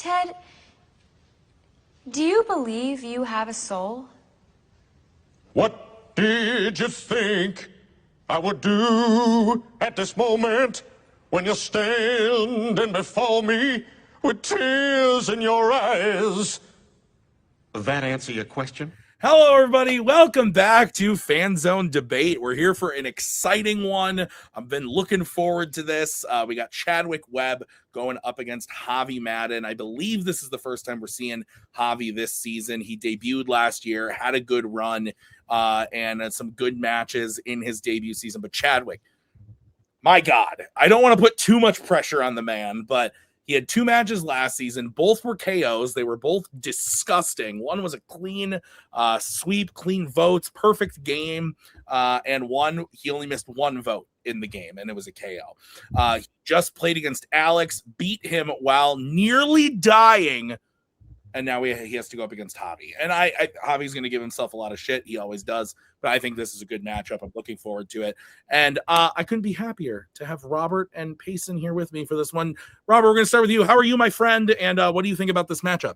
Ted, do you believe you have a soul? What did you think I would do at this moment when you're standing before me with tears in your eyes? That answer your question? Hello, everybody. Welcome back to Fanzone Debate. We're here for an exciting one. I've been looking forward to this. We got Chadwick Webb going up against Javi Madan. I believe this is the first time we're seeing Javi this season. He debuted last year, had a good run, and some good matches in his debut season. But Chadwick, my God, I don't want to put too much pressure on the man, but he had two matches last season. Both were KOs. They were both disgusting. One was a clean sweep, clean votes, perfect game. And one, he only missed one vote in the game, and it was a KO. He just played against Alex, beat him while nearly dying, and now he has to go up against Javi. And Javi's going to give himself a lot of shit. He always does. But I think this is a good matchup. I'm looking forward to it. And I couldn't be happier to have Robert and Payson here with me for this one. Robert, we're going to start with you. How are you, my friend? And what do you think about this matchup?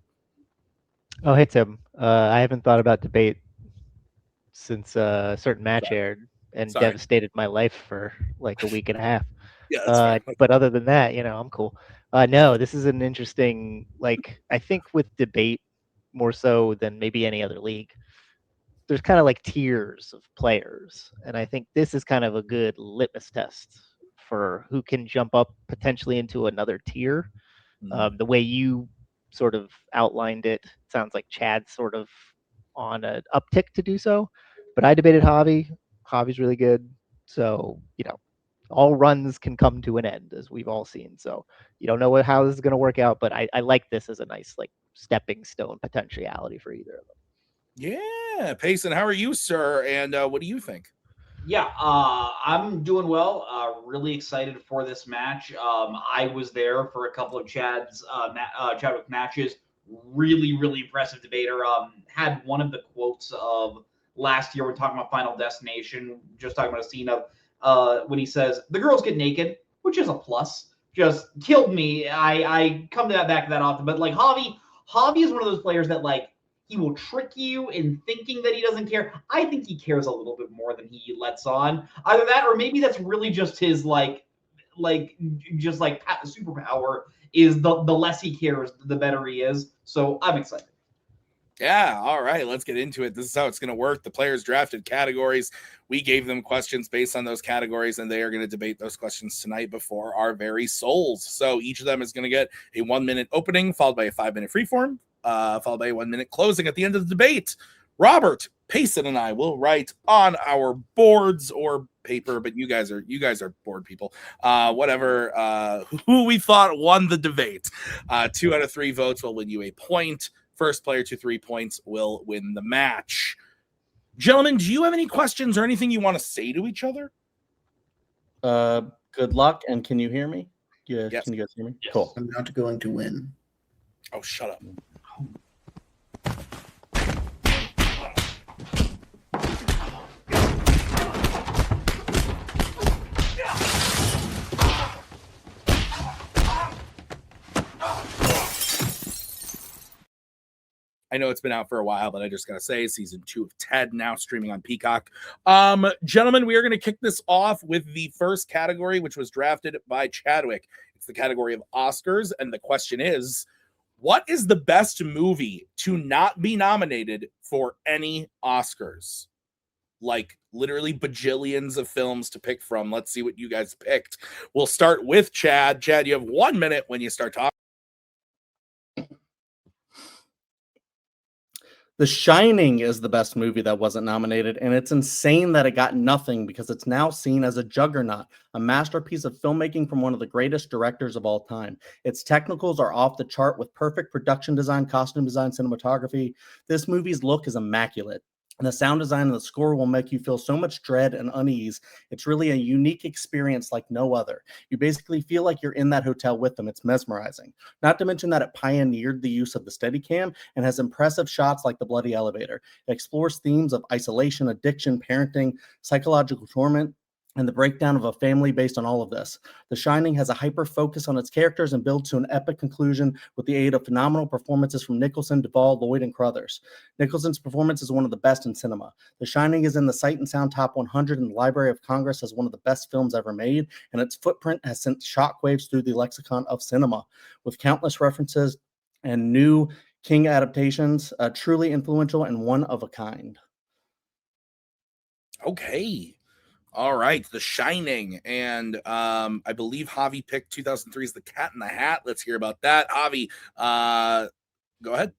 Oh, hey, Tim. I haven't thought about debate since a certain match aired and devastated my life for like a week and a half. Yeah, but other than that, I'm cool. No, this is an interesting, I think with debate more so than maybe any other league, there's kind of like tiers of players. And I think this is kind of a good litmus test for who can jump up potentially into another tier. The way you sort of outlined it, sounds like Chad's sort of on an uptick to do so. But I debated Javi. Javi's really good. So, all runs can come to an end, as we've all seen. So you don't know how this is going to work out, but I like this as a nice stepping stone potentiality for either of them. Yeah, Payson, how are you, sir? And what do you think? Yeah, I'm doing well. Really excited for this match. I was there for a couple of Chadwick matches. Really, really impressive debater. Had one of the quotes of last year when talking about Final Destination, just talking about a scene of when he says, "The girls get naked," which is a plus. Just killed me. I come to that back that often. But Javi is one of those players that he will trick you in thinking that he doesn't care. I think he cares a little bit more than he lets on. Either that, or maybe that's really just his superpower is the less he cares, the better he is. So I'm excited. Yeah, all right, let's get into it. This is how it's going to work. The players drafted categories. We gave them questions based on those categories, and they are going to debate those questions tonight before our very souls. So each of them is going to get a 1-minute opening, followed by a 5-minute freeform, followed by a 1-minute closing at the end of the debate. Robert, Payson, and I will write on our boards or paper, but you guys are board people. Whatever, who we thought won the debate. 2 out of 3 votes will win you a point. First player to 3 points will win the match. Gentlemen, do you have any questions or anything you want to say to each other? Good luck, and can you hear me? Yeah, yes. Can you guys hear me? Yes. Cool. I'm not going to win. Oh, shut up. I know it's been out for a while, but I just got to say, season 2 of Ted now streaming on Peacock. Gentlemen, we are going to kick this off with the first category, which was drafted by Chadwick. It's the category of Oscars. And the question is, what is the best movie to not be nominated for any Oscars? Like literally bajillions of films to pick from. Let's see what you guys picked. We'll start with Chad. Chad, you have 1 minute when you start talking. The Shining is the best movie that wasn't nominated, and it's insane that it got nothing because it's now seen as a juggernaut, a masterpiece of filmmaking from one of the greatest directors of all time. Its technicals are off the chart with perfect production design, costume design, cinematography. This movie's look is immaculate. And the sound design and the score will make you feel so much dread and unease. It's really a unique experience like no other. You basically feel like you're in that hotel with them. It's mesmerizing. Not to mention that it pioneered the use of the Steadicam and has impressive shots like the bloody elevator. It explores themes of isolation, addiction, parenting, psychological torment, and the breakdown of a family based on all of this. The Shining has a hyper focus on its characters and builds to an epic conclusion with the aid of phenomenal performances from Nicholson, Duvall, Lloyd, and Crothers. Nicholson's performance is one of the best in cinema. The Shining is in the Sight and Sound Top 100 in the Library of Congress as one of the best films ever made, and its footprint has sent shockwaves through the lexicon of cinema, with countless references and new King adaptations, truly influential and one of a kind. Okay. All right, The Shining, and I believe Javi picked 2003's The Cat in the Hat. Let's hear about that. Javi, go ahead.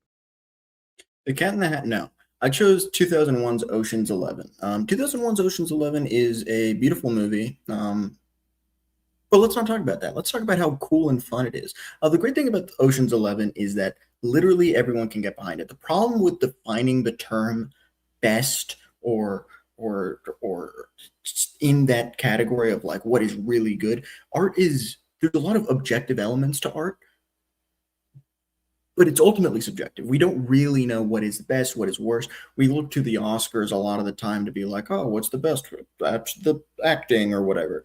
The Cat in the Hat, no. I chose 2001's Ocean's 11. 2001's Ocean's 11 is a beautiful movie, but let's not talk about that. Let's talk about how cool and fun it is. The great thing about Ocean's 11 is that literally everyone can get behind it. The problem with defining the term best or in that category of like what is really good, there's a lot of objective elements to art, but it's ultimately subjective. We don't really know what is the best, what is worse. We look to the Oscars a lot of the time to be like, oh, what's the best? That's the acting or whatever.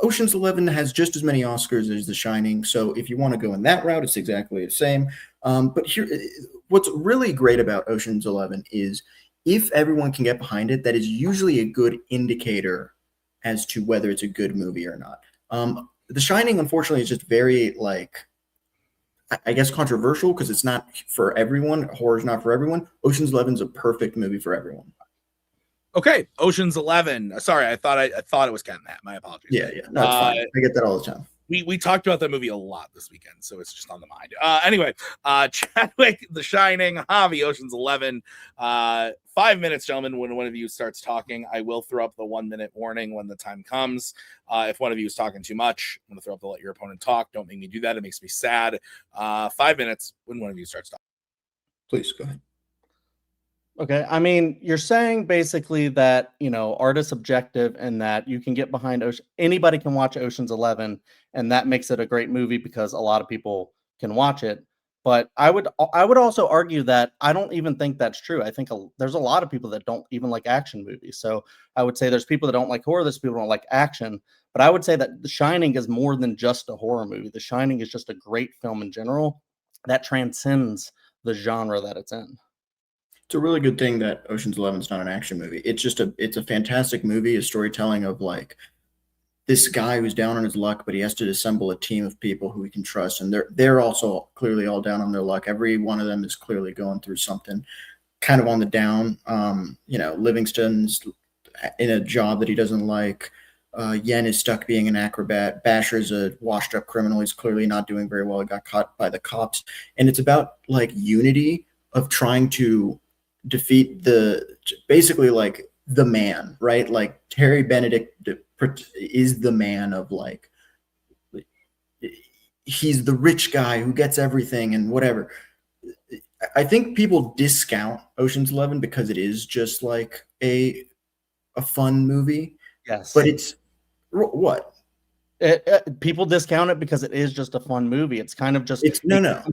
Ocean's 11 has just as many Oscars as The Shining, so if you want to go in that route, it's exactly the same. But here, what's really great about Ocean's 11 is if everyone can get behind it, that is usually a good indicator as to whether it's a good movie or not. The Shining, unfortunately, is just very, like, I guess controversial because it's not for everyone. Horror's not for everyone. Ocean's 11 is a perfect movie for everyone. Okay, Ocean's 11. Sorry, I thought it was Cat in the Hat. My apologies. Yeah, no, it's fine. I get that all the time. We talked about that movie a lot this weekend, so it's just on the mind. Anyway, Chadwick, The Shining, Javi, Ocean's 11. 5 minutes, gentlemen. When one of you starts talking, I will throw up the 1 minute warning when the time comes. If one of you is talking too much, I'm going to throw up the let your opponent talk. Don't make me do that. It makes me sad. 5 minutes when one of you starts talking. Please go ahead. Okay, I mean, you're saying basically that, art is subjective and that you can get behind anybody can watch Ocean's 11 and that makes it a great movie because a lot of people can watch it. But I would also argue that I don't even think that's true. I think there's a lot of people that don't even like action movies. So I would say there's people that don't like horror, there's people that don't like action. But I would say that The Shining is more than just a horror movie. The Shining is just a great film in general that transcends the genre that it's in. It's a really good thing that Ocean's 11 is not an action movie. It's a fantastic movie, a storytelling of like this guy who's down on his luck, but he has to assemble a team of people who he can trust, and they're also clearly all down on their luck. Every one of them is clearly going through something kind of on the down. Livingston's in a job that he doesn't like. Yen is stuck being an acrobat. Basher's a washed up criminal. He's clearly not doing very well. He got caught by the cops, and it's about like unity of trying to defeat basically like the man, right? Like Terry Benedict is the man of like, he's the rich guy who gets everything and whatever. I think people discount Ocean's 11 because it is just like a fun movie. Yes. But it's what? People discount it because it is just a fun movie. It's kind of just no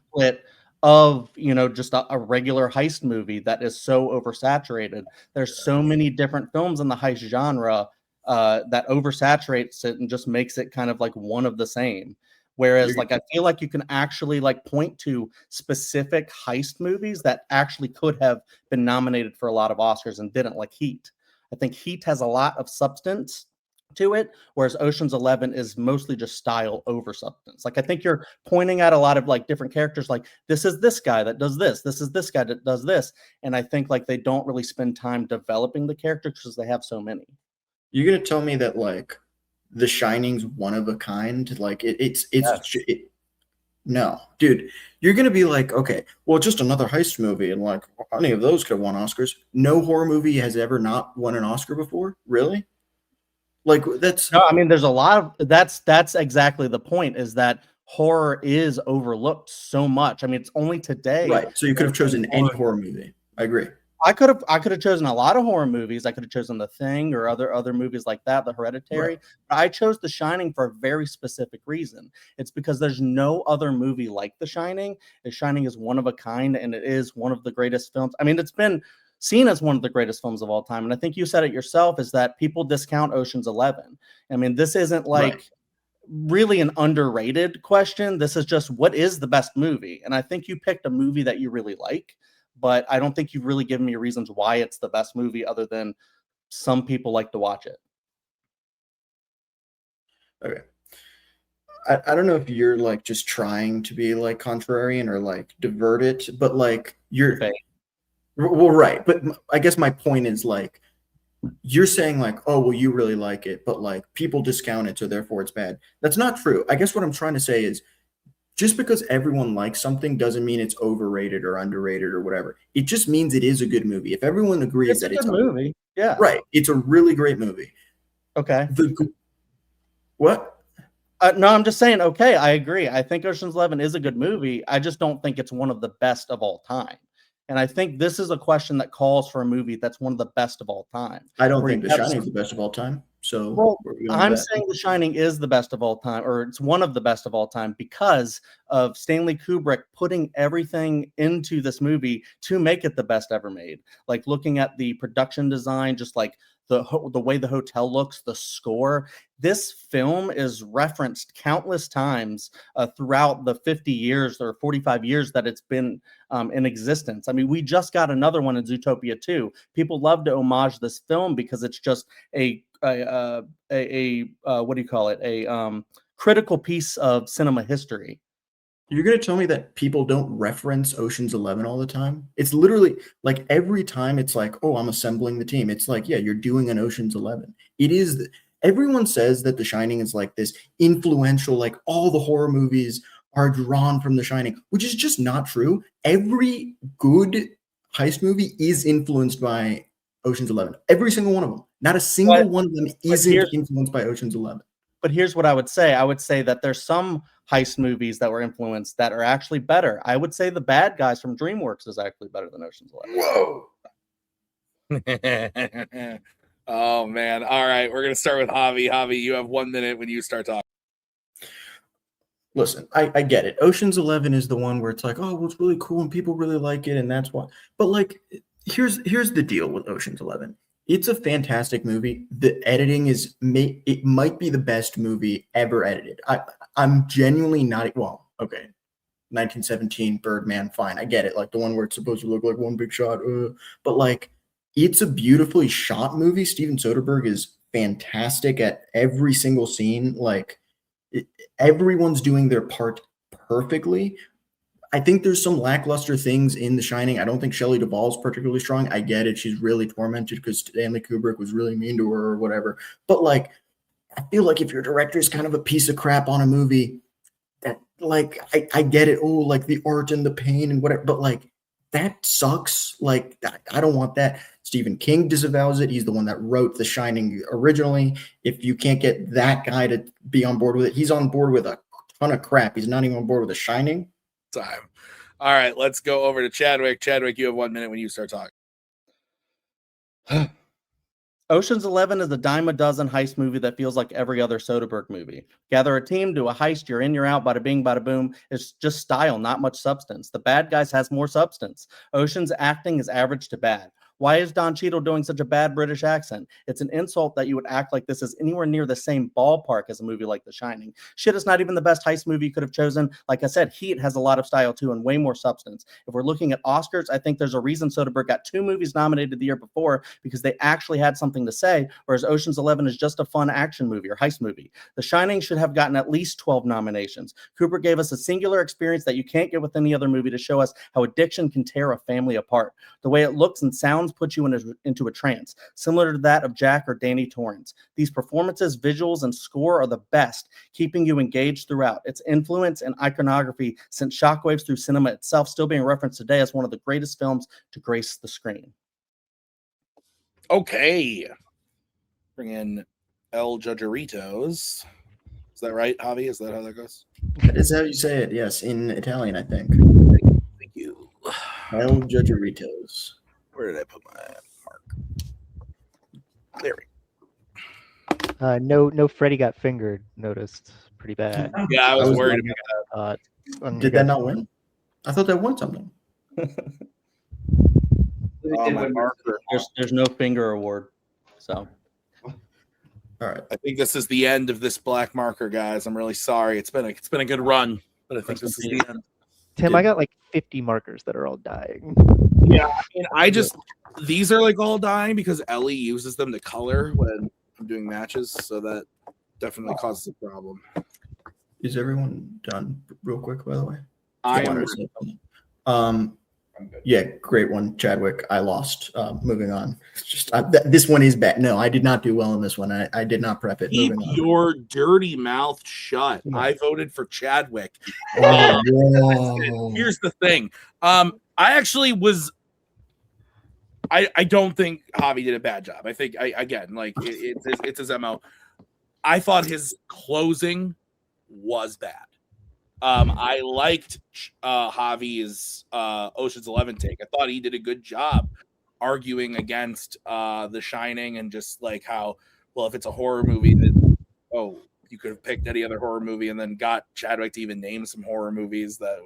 of just a regular heist movie that is so oversaturated. There's so many different films in the heist genre that oversaturates it and just makes it kind of like one of the same. Whereas like I feel like you can actually like point to specific heist movies that actually could have been nominated for a lot of Oscars and didn't, like Heat. I think Heat has a lot of substance to it, whereas Ocean's 11 is mostly just style over substance. Like I think you're pointing at a lot of like different characters, like this is this guy that does this is this guy that does this, and I think like they don't really spend time developing the characters because they have so many. You're gonna tell me that like The Shining's one of a kind? Like no, dude, you're gonna be like, okay, well, just another heist movie, and like any of those could have won Oscars. No horror movie has ever not won an Oscar before, really? Like that's no, I mean, there's a lot of that's exactly the point, is that horror is overlooked so much. I mean, it's only today. Right. So you could have chosen any horror movie. I agree. I could have chosen a lot of horror movies. I could have chosen The Thing or other movies like that, The Hereditary. Right. But I chose The Shining for a very specific reason. It's because there's no other movie like The Shining. The Shining is one of a kind, and it is one of the greatest films. I mean, it's been seen as one of the greatest films of all time. And I think you said it yourself, is that people discount Ocean's 11. I mean, this isn't like really an underrated question. This is just, what is the best movie? And I think you picked a movie that you really like, but I don't think you've really given me reasons why it's the best movie other than some people like to watch it. Okay. I don't know if you're like just trying to be like contrarian or like divert it, but like you're well, right. But I guess my point is like, you're saying like, oh, well, you really like it, but like people discount it, so therefore it's bad. That's not true. I guess what I'm trying to say is, just because everyone likes something doesn't mean it's overrated or underrated or whatever. It just means it is a good movie. If everyone agrees that it's a movie, yeah, right, it's a really great movie. Okay. What? No, I'm just saying, okay, I agree. I think Ocean's 11 is a good movie. I just don't think it's one of the best of all time. And I think this is a question that calls for a movie that's one of the best of all time. I don't think The Shining is the best of all time. So well, I'm saying The Shining is the best of all time, or it's one of the best of all time, because of Stanley Kubrick putting everything into this movie to make it the best ever made. Like looking at the production design, just like the way the hotel looks, the score. This film is referenced countless times throughout the 50 years or 45 years that it's been in existence. I mean, we just got another one in Zootopia 2. People love to homage this film because it's just a what do you call it? A critical piece of cinema history. You're going to tell me that people don't reference Ocean's 11 all the time? It's literally like every time it's like, oh, I'm assembling the team. It's like, yeah, you're doing an Ocean's 11. It is. Everyone says that The Shining is like this influential, like all the horror movies are drawn from The Shining, which is just not true. Every good heist movie is influenced by Ocean's 11. Every single one of them. Not a single one of them isn't influenced by Ocean's 11. But here's what I would say. I would say that there's some heist movies that were influenced that are actually better. I would say The Bad Guys from DreamWorks is actually better than Ocean's 11. Whoa. Oh, man. All right. We're going to start with Javi. Javi, you have 1 minute when you start talking. Listen, I get it. Ocean's 11 is the one where it's like, oh, well, it's really cool and people really like it, and that's why. But like, here's the deal with Ocean's 11. It's a fantastic movie. The editing is it might be the best movie ever edited. I'm genuinely not, well, okay. 1917 Birdman, fine. I get it. Like the one where it's supposed to look like one big shot. But like, it's a beautifully shot movie. Steven Soderbergh is fantastic at every single scene. Like everyone's doing their part perfectly. I think there's some lackluster things in The Shining. I don't think Shelley Duvall's particularly strong. I get it. She's really tormented because Stanley Kubrick was really mean to her or whatever. But like, I feel like if your director is kind of a piece of crap on a movie, that like, I get it. Oh, like the art and the pain and whatever. But like, that sucks. Like, I don't want that. Stephen King disavows it. He's the one that wrote The Shining originally. If you can't get that guy to be on board with it, he's on board with a ton of crap. He's not even on board with The Shining. Time. All right, let's go over to Chadwick. Chadwick, you have 1 minute when you start talking. Ocean's 11 is a dime a dozen heist movie that feels like every other Soderbergh movie. Gather a team, do a heist, you're in, you're out, bada bing, bada boom. It's just style, not much substance. The Bad Guys has more substance. Ocean's acting is average to bad. Why is Don Cheadle doing such a bad British accent? It's an insult that you would act like this is anywhere near the same ballpark as a movie like The Shining. Shit, is not even the best heist movie you could have chosen. Like I said, Heat has a lot of style too and way more substance. If we're looking at Oscars, I think there's a reason Soderbergh got 2 movies nominated the year before, because they actually had something to say, whereas Ocean's 11 is just a fun action movie or heist movie. The Shining should have gotten at least 12 nominations. Kubrick gave us a singular experience that you can't get with any other movie to show us how addiction can tear a family apart. The way it looks and sounds puts you into a trance, similar to that of Jack or Danny Torrance. These performances, visuals, and score are the best, keeping you engaged throughout. Its influence and iconography sent shockwaves through cinema itself, still being referenced today as one of the greatest films to grace the screen. Okay. Bring in El Judgeritos. Is that right, Javi? Is that how that goes? That is how you say it, yes, in Italian, I think. Thank you. El Judgeritos. Where did I put my mark? There we go. No, Freddie got fingered. Noticed pretty bad. Yeah, I was worried about that. Did that not win? I thought that won something. Oh, my marker. There's no finger award. So All right. I think this is the end of this black marker, guys. I'm really sorry. It's been a good run, but I think this is the end. Tim, I got like 50 markers that are all dying. Yeah, I mean, these are like all dying because Ellie uses them to color when I'm doing matches, so that definitely causes a problem. Is everyone done real quick, by the way? Yeah, great one, Chadwick. I lost. Moving on. It's just this one is bad. No, I did not do well in this one. I did not prep it. Keep Moving on. your dirty mouth shut. I voted for Chadwick. Here's the thing. I actually was. I don't think Javi did a bad job. I think it's his MO. I thought his closing was bad. I liked Javi's Ocean's 11 take. I thought he did a good job arguing against The Shining and just like how, well, if it's a horror movie, then you could have picked any other horror movie and then got Chadwick to even name some horror movies that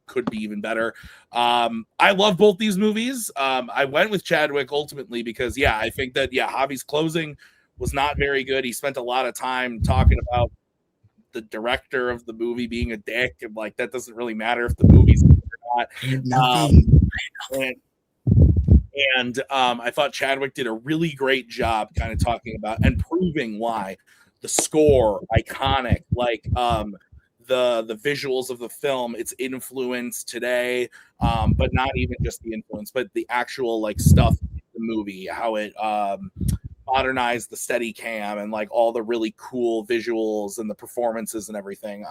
could be even better. I love both these movies. I went with Chadwick ultimately because, I think that, Javi's closing was not very good. He spent a lot of time talking about the director of the movie being a dick, and like that doesn't really matter if the movie's good or not. I thought Chadwick did a really great job kind of talking about and proving why the score iconic, like the visuals of the film, its influence today, but not even just the influence, but the actual like stuff in the movie, how it modernized the steady cam and like all the really cool visuals and the performances and everything.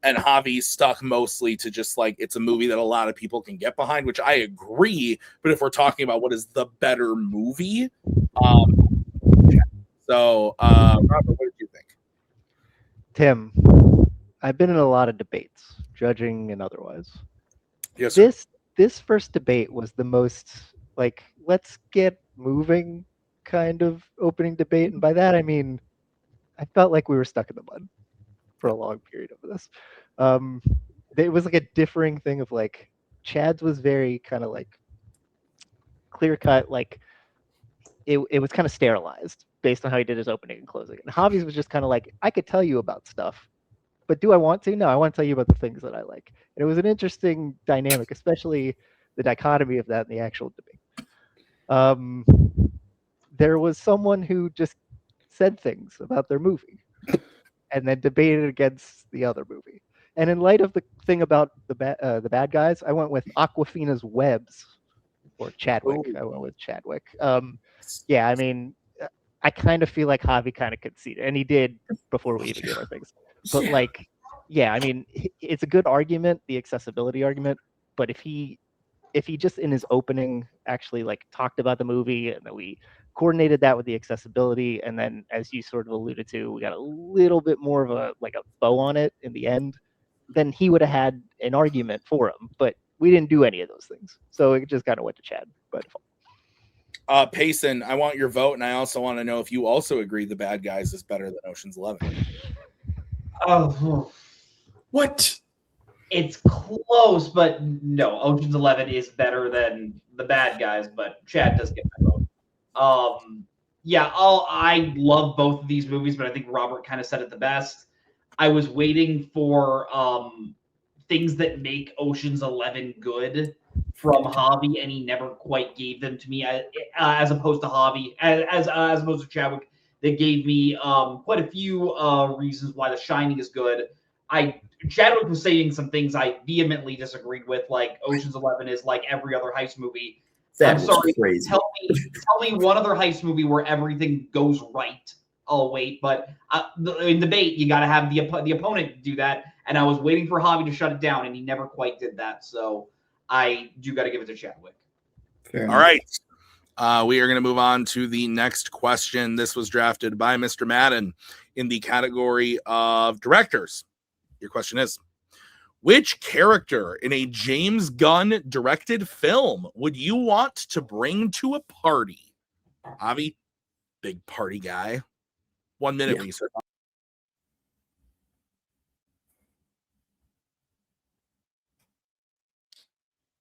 And Javi stuck mostly to just like it's a movie that a lot of people can get behind, which I agree. But if we're talking about what is the better movie, so Robert, what did you think? Tim, I've been in a lot of debates, judging and otherwise. Yes, sir. This first debate was the most like let's get moving kind of opening debate, and by that I mean I felt like we were stuck in the mud for a long period of this. It was like a differing thing of like Chad's was very kind of like clear cut, like it was kind of sterilized based on how he did his opening and closing. And Javi's was just kind of like, I could tell you about stuff, but do I want to? No, I want to tell you about the things that I like. And it was an interesting dynamic, especially the dichotomy of that in the actual debate. There was someone who just said things about their movie and then debated against the other movie. And in light of the thing about the bad guys, I went with Aquafina's Webbs, or Chadwick. Ooh. I went with Chadwick. Yeah, I mean, I kind of feel like Javi kind of conceded, and he did before we even gave our things. But like, yeah, I mean, it's a good argument, the accessibility argument. But if he just in his opening actually like talked about the movie and then we coordinated that with the accessibility, and then as you sort of alluded to, we got a little bit more of a like a bow on it in the end, then he would have had an argument for him. But we didn't do any of those things, so it just kind of went to Chad by default. Payson, I want your vote, and I also want to know if you also agree The Bad Guys is better than Ocean's 11. Oh, What? it's close, but no, Ocean's 11 is better than The Bad Guys, but Chad does get my vote. I love both of these movies, but I think Robert kind of said it the best. I was waiting for things that make Ocean's 11 good from Javi, and he never quite gave them to me. As opposed to Javi, as opposed to Chadwick, that gave me quite a few reasons why The Shining is good. Chadwick was saying some things I vehemently disagreed with, like Ocean's 11 is like every other heist movie. That I'm sorry. crazy. Tell me one other heist movie where everything goes right. I'll wait, but in debate, you got to have the opponent do that. And I was waiting for Javi to shut it down, and he never quite did that. So I do got to give it to Chadwick. Fair All right. We are going to move on to the next question. This was drafted by Mr. Madan in the category of directors. Your question is, which character in a James Gunn directed film would you want to bring to a party? Javi, big party guy. 1 minute, Yeah. Lisa.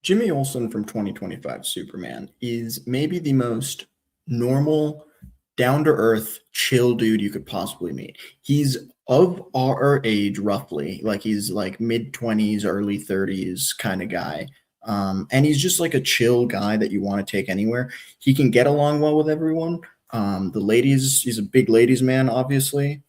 Jimmy Olsen from 2025 Superman is maybe the most normal, down to earth, chill dude you could possibly meet. He's of our age, roughly. Like he's like mid 20s, early 30s kind of guy. And he's just like a chill guy that you want to take anywhere. He can get along well with everyone. The ladies, he's a big ladies man, obviously.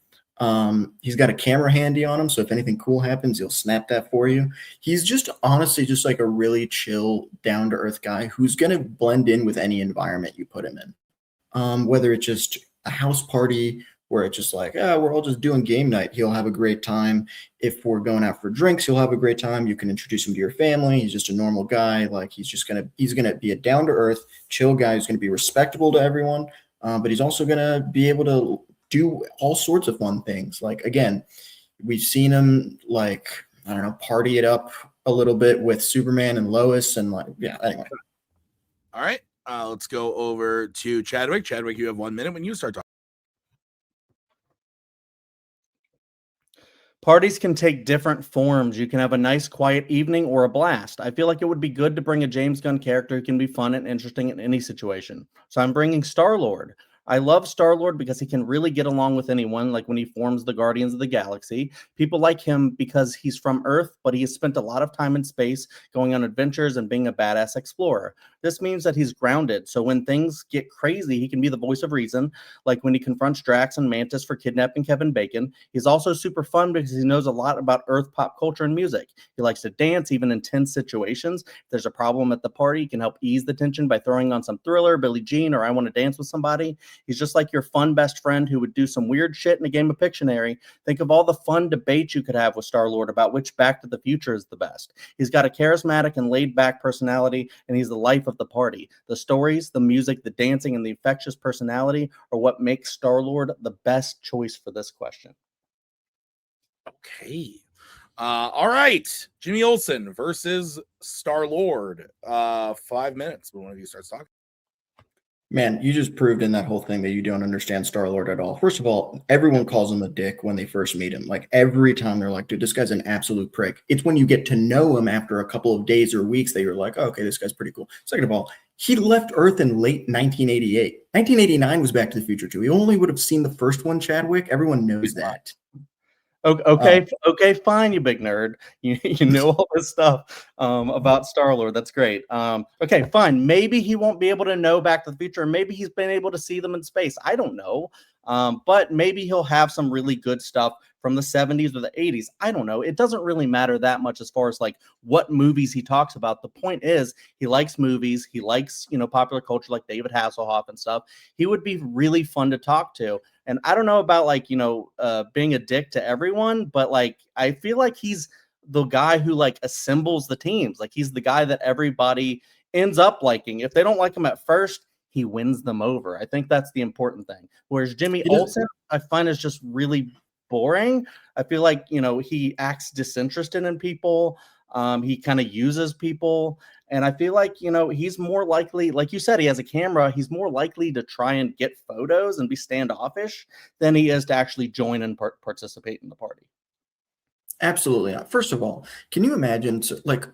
He's got a camera handy on him, so if anything cool happens, he'll snap that for you. He's just honestly just like a really chill, down to earth guy who's gonna blend in with any environment you put him in. Whether it's just a house party where it's just like, we're all just doing game night, he'll have a great time. If we're going out for drinks, he'll have a great time. You can introduce him to your family. He's just a normal guy. Like he's gonna be a down to earth, chill guy who's gonna be respectable to everyone. But he's also gonna be able to do all sorts of fun things. Like again, we've seen him like, I don't know, party it up a little bit with Superman and Lois and like, yeah, anyway. All right. Let's go over to Chadwick. Chadwick, you have 1 minute when you start talking. Parties can take different forms. You can have a nice, quiet evening or a blast. I feel like it would be good to bring a James Gunn character who can be fun and interesting in any situation. So I'm bringing Star-Lord. I love Star-Lord because he can really get along with anyone, like when he forms the Guardians of the Galaxy. People like him because he's from Earth, but he has spent a lot of time in space going on adventures and being a badass explorer. This means that he's grounded, so when things get crazy, he can be the voice of reason, like when he confronts Drax and Mantis for kidnapping Kevin Bacon. He's also super fun because he knows a lot about Earth pop culture and music. He likes to dance, even in tense situations. If there's a problem at the party, he can help ease the tension by throwing on some Thriller, Billie Jean, or I Want to Dance with Somebody. He's just like your fun best friend who would do some weird shit in a game of Pictionary. Think of all the fun debates you could have with Star-Lord about which Back to the Future is the best. He's got a charismatic and laid-back personality, and he's the life of the party. The stories, the music, the dancing, and the infectious personality are what makes Star-Lord the best choice for this question. Okay. All right. Jimmy Olsen versus Star-Lord. 5 minutes when one of you starts talking. Man, you just proved in that whole thing that you don't understand Star-Lord at all. First of all, everyone calls him a dick when they first meet him. Like every time they're like, dude, this guy's an absolute prick. It's when you get to know him after a couple of days or weeks that you're like, oh, okay, this guy's pretty cool. Second of all, he left Earth in late 1988. 1989 was Back to the Future too. He only would have seen the first one, Chadwick. Everyone knows that. Okay, fine, you big nerd. You know all this stuff about Star-Lord. That's great. Okay, fine. Maybe he won't be able to know Back to the Future. Maybe he's been able to see them in space. I don't know. But maybe he'll have some really good stuff from the 70s or the 80s. I don't know. It doesn't really matter that much as far as like what movies he talks about. The point is he likes movies. He likes, popular culture like David Hasselhoff and stuff. He would be really fun to talk to. And I don't know about like, being a dick to everyone, but like, I feel like he's the guy who like assembles the teams. Like he's the guy that everybody ends up liking. If they don't like him at first, he wins them over. I think that's the important thing. Whereas Jimmy Olsen, I find is just really boring. I feel like, he acts disinterested in people. He kind of uses people. And I feel like, he's more likely, like you said, he has a camera. He's more likely to try and get photos and be standoffish than he is to actually join and participate in the party. Absolutely not. First of all, can you imagine, like,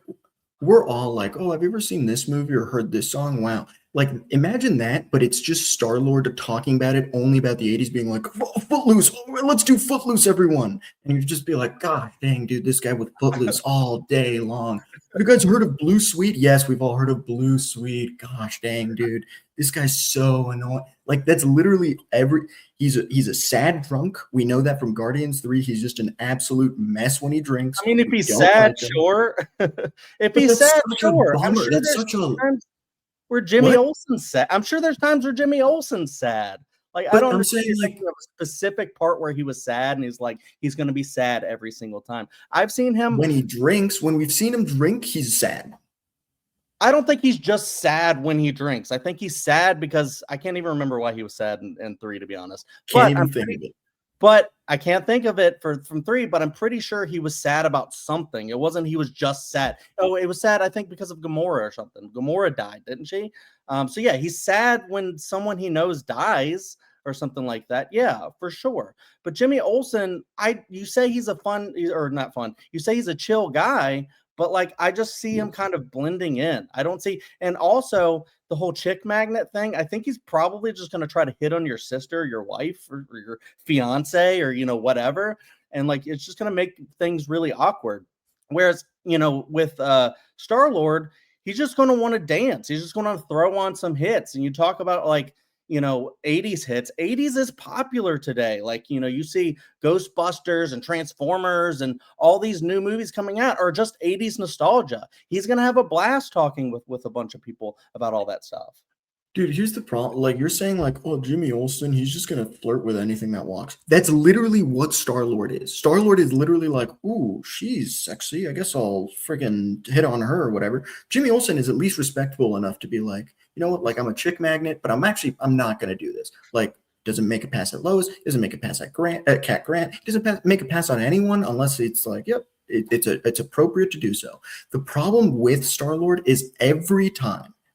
we're all like, oh, have you ever seen this movie or heard this song? Wow. Like, imagine that, but it's just Star-Lord talking about it, only about the 80s, being like, Footloose, let's do Footloose, everyone. And you'd just be like, God dang, dude, this guy with Footloose all day long. Have you guys heard of Blue Sweet? Yes, we've all heard of Blue Sweet. Gosh dang, dude, this guy's so annoying. Like, that's literally he's a sad drunk. We know that from Guardians 3. He's just an absolute mess when he drinks. I mean, if he's sad, sure. If he's sad, sure. I'm sure that's such a where Jimmy Olsen's sad. I'm sure there's times where Jimmy Olsen's sad. Like, I don't understand like a specific part where he was sad and he's like, he's going to be sad every single time. I've seen him when he drinks. When we've seen him drink, he's sad. I don't think he's just sad when he drinks. I think he's sad because I can't even remember why he was sad in 3, to be honest. Can't even think of it. But I can't think of it from 3, but I'm pretty sure he was sad about something. It wasn't he was just sad. Oh, it was sad, I think, because of Gamora or something. Gamora died, didn't she? So yeah, he's sad when someone he knows dies or something like that. Yeah, for sure. But Jimmy Olsen, you say he's a fun, or not fun, you say he's a chill guy, but like I just see him kind of blending in. I don't see, and also the whole chick magnet thing. I think he's probably just going to try to hit on your sister, your wife, or your fiance, or whatever, and like it's just going to make things really awkward. Whereas with Star-Lord, he's just going to want to dance. He's just going to throw on some hits, and you talk about like 80s hits. 80s is popular today. Like, you see Ghostbusters and Transformers and all these new movies coming out are just 80s nostalgia. He's going to have a blast talking with a bunch of people about all that stuff. Dude, here's the problem. Like, you're saying, like, oh, Jimmy Olsen, he's just going to flirt with anything that walks. That's literally what Star-Lord is. Star-Lord is literally like, ooh, she's sexy. I guess I'll freaking hit on her or whatever. Jimmy Olsen is at least respectable enough to be like, you know what, like, I'm a chick magnet, but I'm not going to do this. Like, doesn't make a pass at Lois, doesn't make a pass at Cat Grant, doesn't make a pass on anyone unless it's like, yep, it's appropriate to do so. The problem with Star-Lord is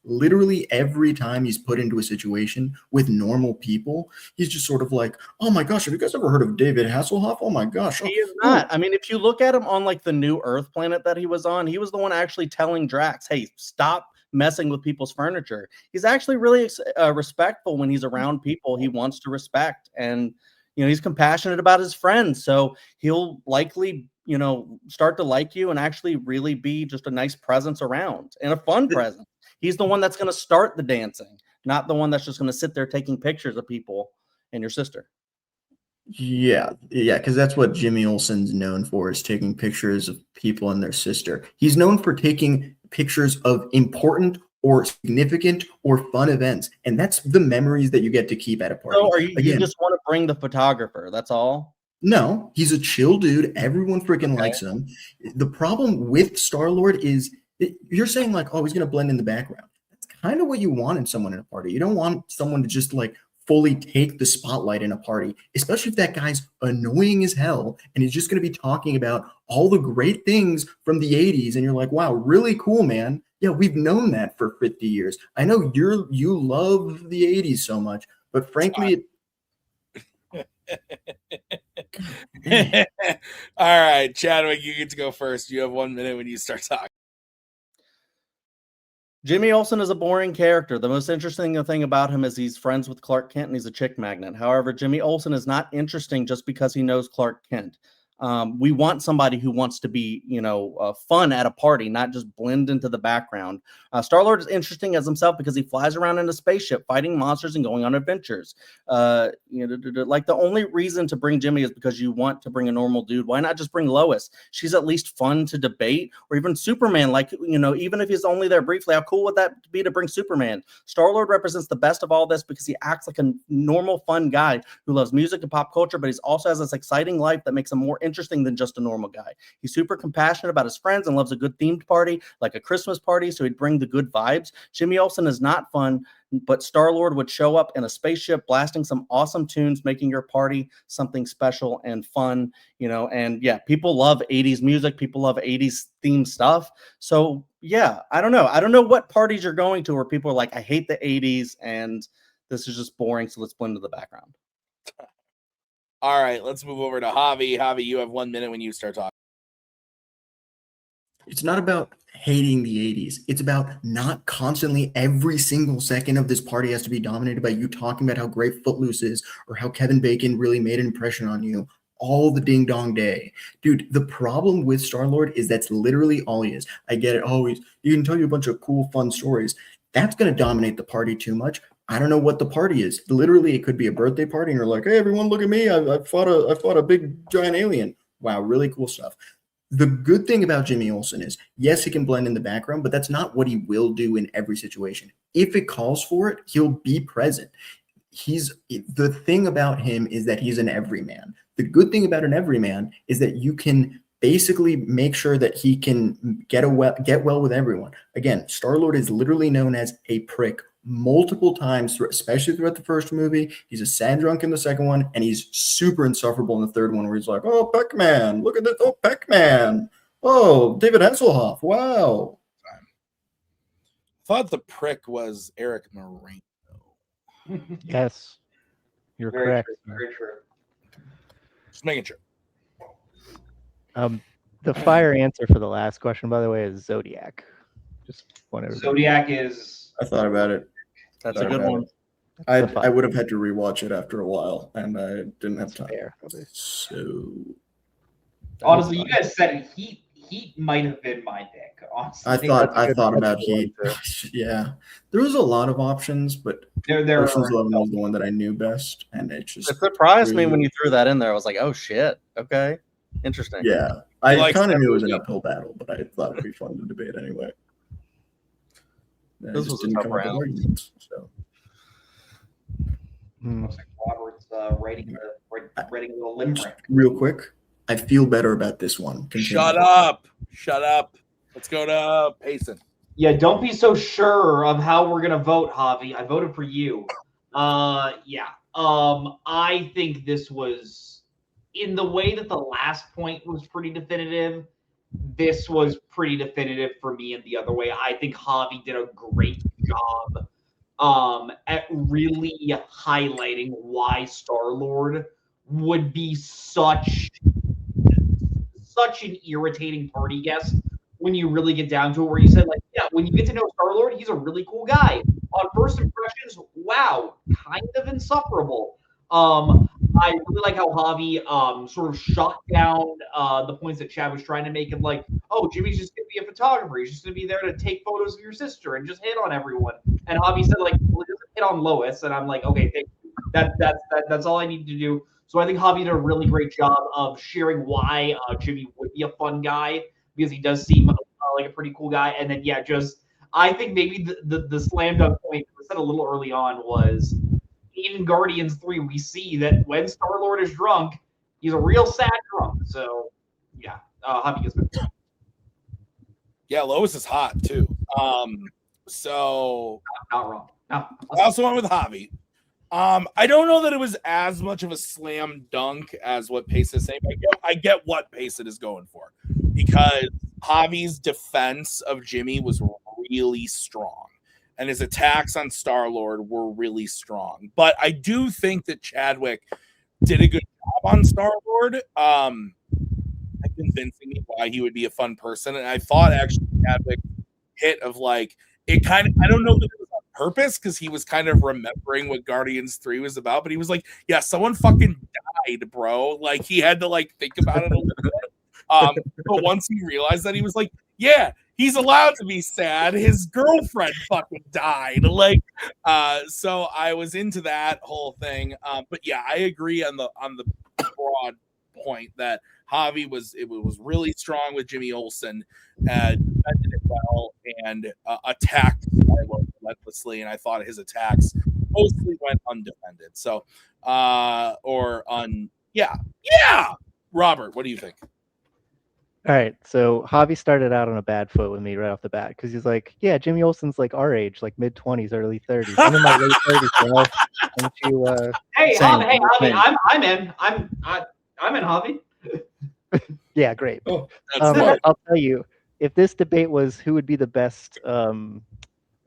literally every time he's put into a situation with normal people, he's just sort of like, oh my gosh, have you guys ever heard of David Hasselhoff? Oh my gosh. He is not. I mean, if you look at him on like the new Earth planet that he was on, he was the one actually telling Drax, hey, stop messing with people's furniture. He's actually really respectful when he's around people he wants to respect. And, he's compassionate about his friends. So he'll likely, start to like you and actually really be just a nice presence around and a fun presence. He's the one that's going to start the dancing, not the one that's just going to sit there taking pictures of people and your sister. Yeah, because that's what Jimmy Olsen's known for, is taking pictures of people and their sister. He's known for taking pictures of important or significant or fun events, and that's the memories that you get to keep at a party. So you just want to bring the photographer, that's all? No, he's a chill dude. Everyone freaking likes him. The problem with Star-Lord is you're saying like, oh, he's going to blend in the background. That's kind of what you want in someone in a party. You don't want someone to just like fully take the spotlight in a party, especially if that guy's annoying as hell and he's just going to be talking about all the great things from the 80s. And you're like, wow, really cool, man. Yeah, we've known that for 50 years. I know you love the 80s so much, but frankly, all right, Chadwick, you get to go first. You have 1 minute when you start talking. Jimmy Olsen is a boring character. The most interesting thing about him is he's friends with Clark Kent and he's a chick magnet. However, Jimmy Olsen is not interesting just because he knows Clark Kent. We want somebody who wants to be, fun at a party, not just blend into the background. Star-Lord is interesting as himself because he flies around in a spaceship, fighting monsters and going on adventures. Like the only reason to bring Jimmy is because you want to bring a normal dude. Why not just bring Lois? She's at least fun to debate, or even Superman. Like, even if he's only there briefly, how cool would that be to bring Superman? Star-Lord represents the best of all this because he acts like a normal, fun guy who loves music and pop culture, but he also has this exciting life that makes him more interesting than just a normal guy. He's super compassionate about his friends and loves a good themed party, like a Christmas party, so he'd bring the good vibes. Jimmy Olsen is not fun, but Star-Lord would show up in a spaceship blasting some awesome tunes, making your party something special and fun, and yeah, people love 80s music, people love 80s themed stuff. So yeah, I don't know what parties you're going to where people are like, I hate the 80s and this is just boring, so let's blend to the background. All right, let's move over to Javi. Javi, you have 1 minute when you start talking. It's not about hating the 80s. It's about not constantly every single second of this party has to be dominated by you talking about how great Footloose is or how Kevin Bacon really made an impression on you all the ding dong day. Dude, the problem with Star-Lord is that's literally all he is. I get it. Always, you can tell you a bunch of cool, fun stories. That's going to dominate the party too much. I don't know what the party is. Literally, it could be a birthday party, and you're like, "Hey, everyone, look at me! I fought a big giant alien. Wow, really cool stuff." The good thing about Jimmy Olsen is, yes, he can blend in the background, but that's not what he will do in every situation. If it calls for it, he'll be present. The thing about him is that he's an everyman. The good thing about an everyman is that you can basically make sure that he can get well with everyone. Again, Star-Lord is literally known as a prick multiple times, especially throughout the first movie. He's a sad drunk in the second one, and he's super insufferable in the third one, where he's like, "Oh, Pac-Man, look at this! Oh, Pac-Man! Oh, David Hasselhoff! Wow!" I thought the prick was Eric Moreno. Yes, you're correct. Very true. Just making sure. The fire answer for the last question, by the way, is Zodiac. Just want to. Zodiac is. I thought about it. That's Thought a good about one. it. I would have had to rewatch it after a while, and I didn't have time. Fair. So Honestly, you guys said it. Heat might have been my pick. Honestly, I thought that's about a good one, Heat. Yeah, there was a lot of options, but there Ocean's are 11 was the one that I knew best, and it just It surprised me really- when you threw that in there. I was like, oh shit. Okay. Interesting. Yeah, I Like kind of knew it was an movie. uphill battle, but I thought it'd be fun to debate anyway. I This just was a didn't tough come up with round. arguments, so. looks like Robert's writing a little limerick. Real quick, I feel better about this one. Continue. Shut up. Shut up. Let's go to Payson. Yeah, don't be so sure of how we're gonna vote, Javi. I voted for you. Yeah. I think this was in the way that the last point was pretty definitive. This was pretty definitive for me in the other way. I think Javi did a great job at really highlighting why Star-Lord would be such an irritating party guest when you really get down to it, where you said, like, yeah, when you get to know Star-Lord, he's a really cool guy. On first impressions, wow, kind of insufferable. I really like how Javi sort of shot down the points that Chad was trying to make of, like, oh, Jimmy's just going to be a photographer. He's just going to be there to take photos of your sister and just hit on everyone. And Javi said, like, well, he doesn't hit on Lois. And I'm like, okay, thank you. That's all I need to do. So I think Javi did a really great job of sharing why Jimmy would be a fun guy, because he does seem like a pretty cool guy. And then, yeah, just I think maybe the slam dunk point we said a little early on was in Guardians 3, we see that when Star-Lord is drunk, he's a real sad drunk. So, yeah, Javi gets it. Yeah, Lois is hot too. So Not wrong. No. I also went with Javi. I don't know that it was as much of a slam dunk as what Pace is saying. I get what Pace is going for, because Javi's defense of Jimmy was really strong, and his attacks on Star-Lord were really strong. But I do think that Chadwick did a good job on Star-Lord, convincing me why he would be a fun person. And I thought actually Chadwick hit of like it kind of, I don't know that it was on purpose, because he was kind of remembering what Guardians 3 was about, but he was like, yeah, someone fucking died, bro. Like he had to like think about it a little bit. But once he realized that, he was like, yeah, he's allowed to be sad. His girlfriend fucking died. Like, so I was into that whole thing. But yeah, I agree on the broad point that Javi was really strong with Jimmy Olsen, defended it well, and attacked Star-Lord relentlessly. And I thought his attacks mostly went undefended. So, yeah. Robert, what do you think? All right, so Javi started out on a bad foot with me right off the bat, because he's like, "Yeah, Jimmy Olsen's like our age, like mid-20s, early 30s. I'm in my late 30s, bro. Why don't you?" Hey, Same, Javi, same. I'm in. I'm in, Javi. Yeah, great. Oh, that's I'll tell you, if this debate was who would be the best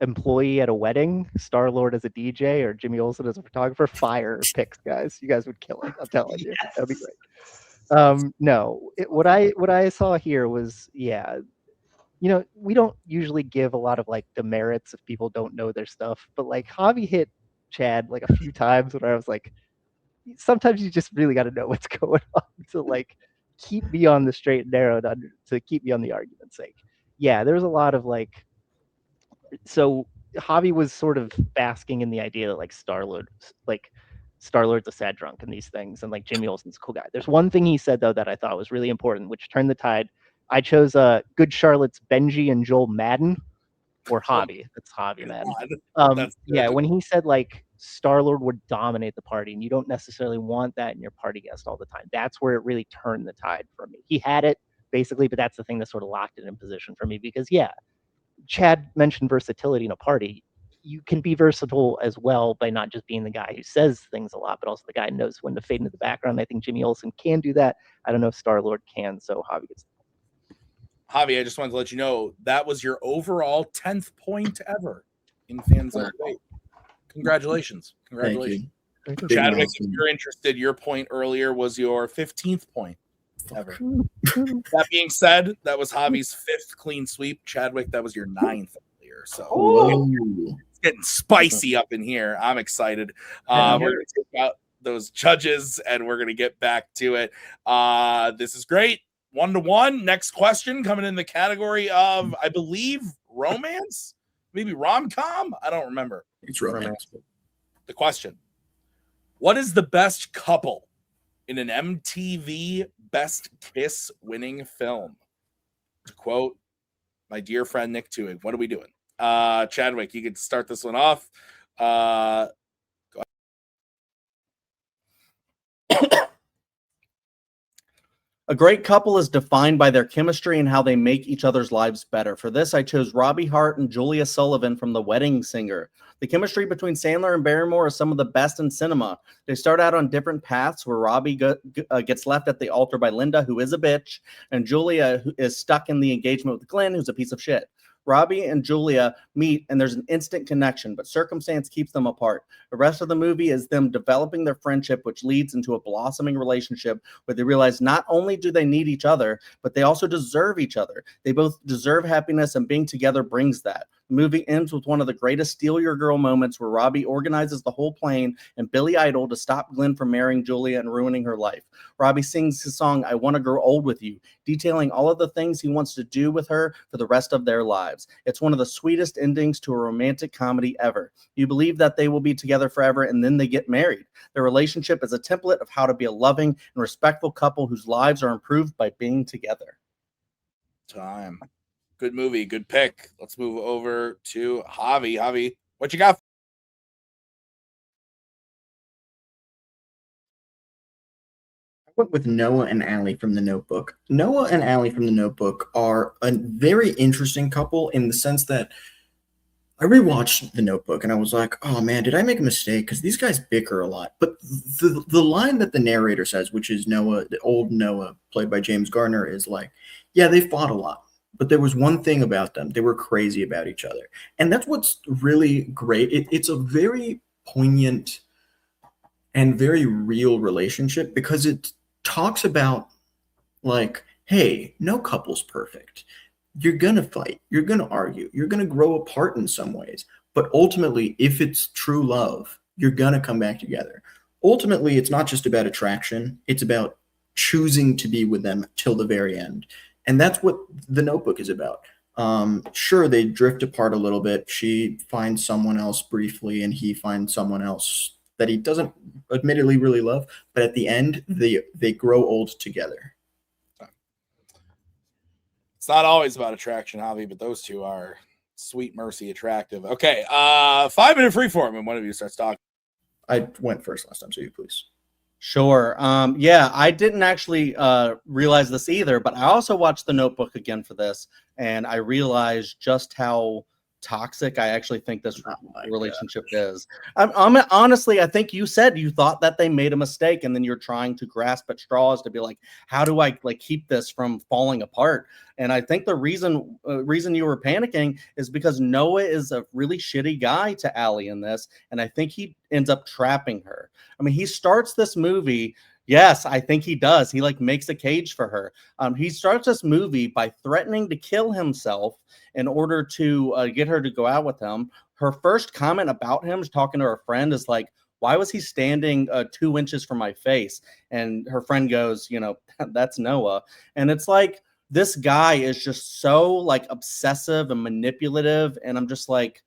employee at a wedding, Star-Lord as a DJ or Jimmy Olsen as a photographer, fire picks, guys. You guys would kill it. I'm telling you, that'd be great. No, what I saw here was, yeah, you know, we don't usually give a lot of like demerits if people don't know their stuff, but like Javi hit Chad like a few times when I was like, sometimes you just really got to know what's going on to like keep me on the straight and narrow, to keep me on the argument's sake. Yeah, there's a lot of like, so Javi was sort of basking in the idea that like Star-Lord's a sad drunk and these things, and like Jimmy Olsen's a cool guy. There's one thing he said though that I thought was really important, which turned the tide. I chose Good Charlotte's Benji and Joel Madan, or Javi. That's Javi Madan. Yeah, when he said like Star-Lord would dominate the party, and you don't necessarily want that in your party guest all the time. That's where it really turned the tide for me. He had it basically, but that's the thing that sort of locked it in position for me, because yeah, Chad mentioned versatility in a party. You can be versatile as well by not just being the guy who says things a lot, but also the guy who knows when to fade into the background. I think Jimmy Olsen can do that. I don't know if Star-Lord can, so Javi gets. Javi, I just wanted to let you know that was your overall 10th point ever in Fanzone debate. Congratulations. Thank you. Chadwick, if you're interested, your point earlier was your 15th point. ever. That being said, that was Javi's 5th clean sweep. Chadwick, that was your 9th earlier. So it's getting spicy up in here. I'm excited. We're going to take out those judges and we're going to get back to it. This is great. 1-1. Next question coming in the category of, I believe, romance, maybe rom-com. I don't remember. It's romance. The question: what is the best couple in an MTV Best Kiss winning film? To quote my dear friend Nick Tuig, what are we doing? Chadwick, you could start this one off. Go ahead. A great couple is defined by their chemistry and how they make each other's lives better. For this, I chose Robbie Hart and Julia Sullivan from The Wedding Singer. The chemistry between Sandler and Barrymore is some of the best in cinema. They start out on different paths where Robbie gets left at the altar by Linda, who is a bitch, and Julia is stuck in the engagement with Glenn, who's a piece of shit. Robbie and Julia meet and there's an instant connection, but circumstance keeps them apart. The rest of the movie is them developing their friendship, which leads into a blossoming relationship where they realize not only do they need each other, but they also deserve each other. They both deserve happiness, and being together brings that. The movie ends with one of the greatest Steal Your Girl moments where Robbie organizes the whole plane and Billy Idol to stop Glenn from marrying Julia and ruining her life. Robbie sings his song, I Want to Grow Old With You, detailing all of the things he wants to do with her for the rest of their lives. It's one of the sweetest endings to a romantic comedy ever. You believe that they will be together forever, and then they get married. Their relationship is a template of how to be a loving and respectful couple whose lives are improved by being together. Time. Good movie, good pick. Let's move over to Javi. Javi, what you got? I went with Noah and Allie from The Notebook. Noah and Allie from The Notebook are a very interesting couple in the sense that I rewatched The Notebook and I was like, oh man, did I make a mistake? Because these guys bicker a lot. But the line that the narrator says, which is Noah, the old Noah, played by James Garner, is like, yeah, they fought a lot. But there was one thing about them. They were crazy about each other. And that's what's really great. It's a very poignant and very real relationship because it talks about, like, hey, no couple's perfect. You're going to fight. You're going to argue. You're going to grow apart in some ways. But ultimately, if it's true love, you're going to come back together. Ultimately, it's not just about attraction. It's about choosing to be with them till the very end. And that's what The Notebook is about. Sure, they drift apart a little bit. She finds someone else briefly, and he finds someone else that he doesn't admittedly really love. But at the end, they grow old together. It's not always about attraction, Javi, but those two are sweet mercy attractive. Okay, 5-minute freeform, and one of you starts talking. I went first last time, so you please. Sure. Yeah, I didn't actually realize this either, but I also watched The Notebook again for this, and I realized just how toxic I actually think this relationship is. Honestly, I think you said you thought that they made a mistake, and then you're trying to grasp at straws to be like, how do I keep this from falling apart? And I think the reason you were panicking is because Noah is a really shitty guy to Allie in this, and I think he ends up trapping her. I mean, he starts this movie. Yes, I think he does. He makes a cage for her. He starts this movie by threatening to kill himself in order to get her to go out with him. Her first comment about him, talking to her friend, is like, why was he standing 2 inches from my face? And her friend goes, that's Noah. And it's like, this guy is just so obsessive and manipulative. And I'm just like,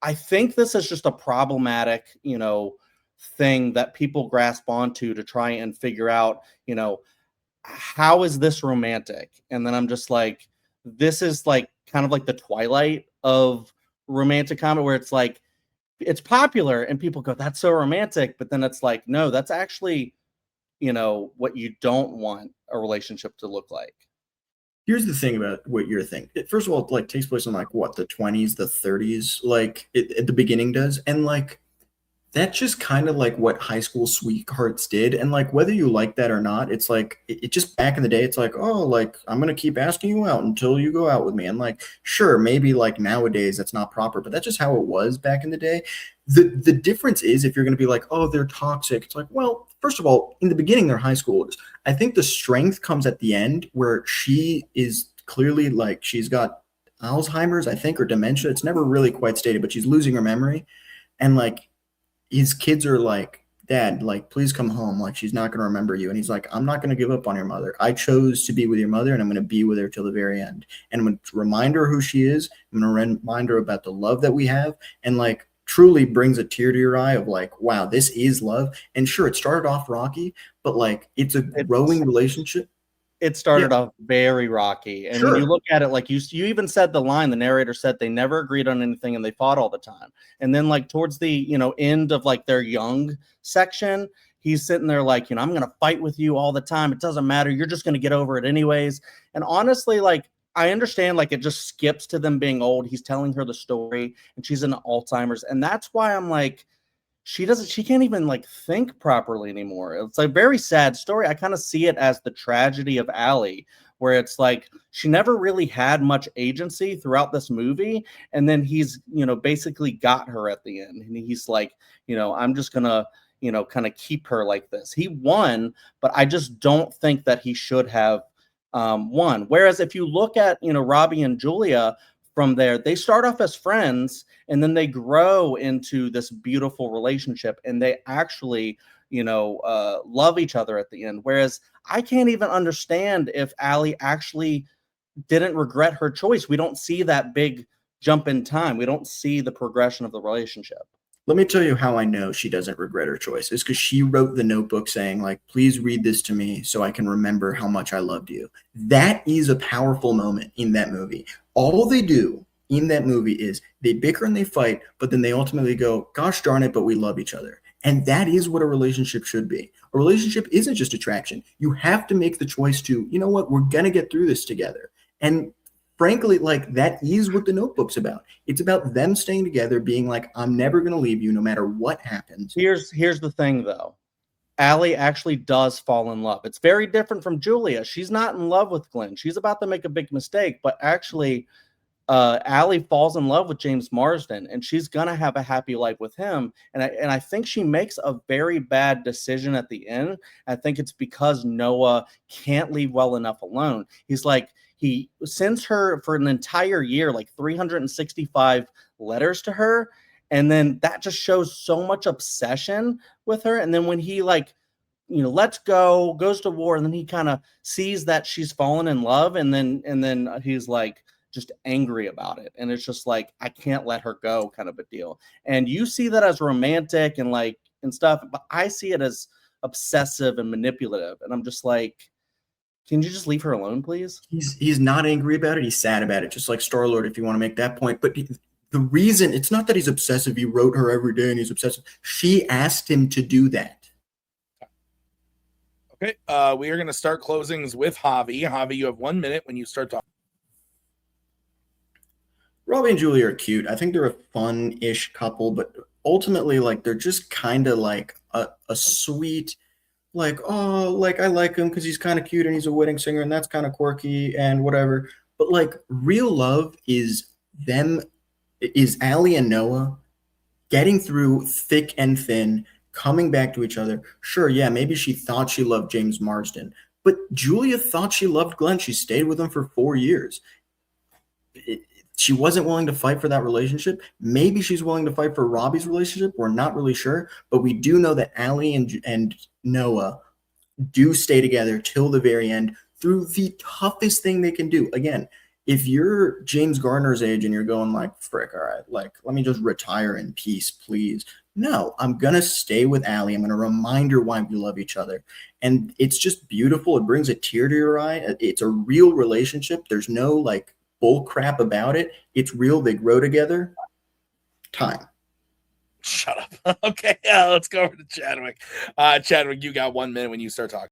I think this is just a problematic, thing that people grasp onto to try and figure out, how is this romantic? And then I'm just like, this is kind of like the Twilight of romantic comedy, where it's like, it's popular and people go, that's so romantic. But then it's like, no, that's actually, what you don't want a relationship to look like. Here's the thing about what you're thinking. First of all, it takes place in the 20s, the 30s, at the beginning does. And that's just kind of what high school sweethearts did. And whether you like that or not, it's it just back in the day, it's I'm going to keep asking you out until you go out with me. And sure, maybe nowadays that's not proper, but that's just how it was back in the day. The difference is if you're going to be oh, they're toxic. It's well, first of all, in the beginning, they're high schoolers. I think the strength comes at the end where she is clearly like she's got Alzheimer's, I think, or dementia. It's never really quite stated, but she's losing her memory. And like his kids are like, Dad, like, please come home. Like, she's not going to remember you. And he's like, I'm not going to give up on your mother. I chose to be with your mother, and I'm going to be with her till the very end. And I'm going to remind her who she is. I'm going to remind her about the love that we have. And like, truly brings a tear to your eye of like, wow, this is love. And sure, it started off rocky, but like, it's a growing relationship. It started off very rocky. And when you look at it, like you even said the line, the narrator said they never agreed on anything and they fought all the time. And then like towards the, end of like their young section, he's sitting there like, I'm going to fight with you all the time. It doesn't matter. You're just going to get over it anyways. And honestly, like, I understand like it just skips to them being old. He's telling her the story and she's in Alzheimer's. And that's why I'm like, she can't even like think properly anymore. It's a very sad story. I kind of see it as the tragedy of Allie, where it's like she never really had much agency throughout this movie. And then he's, basically got her at the end. And he's like, I'm just gonna, kind of keep her like this. He won, but I just don't think that he should have won. Whereas if you look at, Robbie and Julia, from there, they start off as friends and then they grow into this beautiful relationship and they actually, love each other at the end. Whereas I can't even understand if Allie actually didn't regret her choice. We don't see that big jump in time. We don't see the progression of the relationship. Let me tell you how I know she doesn't regret her choice. It's because she wrote the notebook saying, like, please read this to me so I can remember how much I loved you. That is a powerful moment in that movie. All they do in that movie is they bicker and they fight, but then they ultimately go, gosh darn it, but we love each other. And that is what a relationship should be. A relationship isn't just attraction. You have to make the choice to, you know what, we're going to get through this together. And frankly, like, that is what the notebook's about. It's about them staying together, being like, I'm never going to leave you no matter what happens. Here's the thing, though. Allie actually does fall in love. It's very different from Julia. She's not in love with Glenn. She's about to make a big mistake, but actually Allie falls in love with James Marsden, and she's going to have a happy life with him. And I think she makes a very bad decision at the end. I think it's because Noah can't leave well enough alone. He's like, he sends her for an entire year, like 365 letters to her. And then that just shows so much obsession with her. And then when he lets go, goes to war, and then he kind of sees that she's fallen in love. And then he's like just angry about it. And it's just like, I can't let her go kind of a deal. And you see that as romantic and stuff, but I see it as obsessive and manipulative. And I'm just like, can you just leave her alone, please? He's not angry about it. He's sad about it, just like Star-Lord, if you want to make that point. But the reason, it's not that he's obsessive. He wrote her every day and he's obsessive. She asked him to do that. Okay, we are going to start closings with Javi. Javi, you have 1 minute when you start talking. Robbie and Julia are cute. I think they're a fun-ish couple, but ultimately, like, they're just kind of like a sweet, like, oh, like, I like him because he's kind of cute and he's a wedding singer and that's kind of quirky and whatever. But like, real love is Allie and Noah getting through thick and thin, coming back to each other. Sure, yeah, maybe she thought she loved James Marsden, but Julia thought she loved Glenn. She stayed with him for 4 years. She wasn't willing to fight for that relationship. Maybe she's willing to fight for Robbie's relationship. We're not really sure, but we do know that Allie and Noah do stay together till the very end through the toughest thing they can do. Again, if you're James Garner's age and you're going like, frick, all right, like, let me just retire in peace, please. No, I'm going to stay with Allie. I'm going to remind her why we love each other. And it's just beautiful. It brings a tear to your eye. It's a real relationship. There's no like bull crap about it. It's real. They grow together. Time. Shut up. Okay, let's go over to Chadwick. Chadwick, you got 1 minute when you start talking.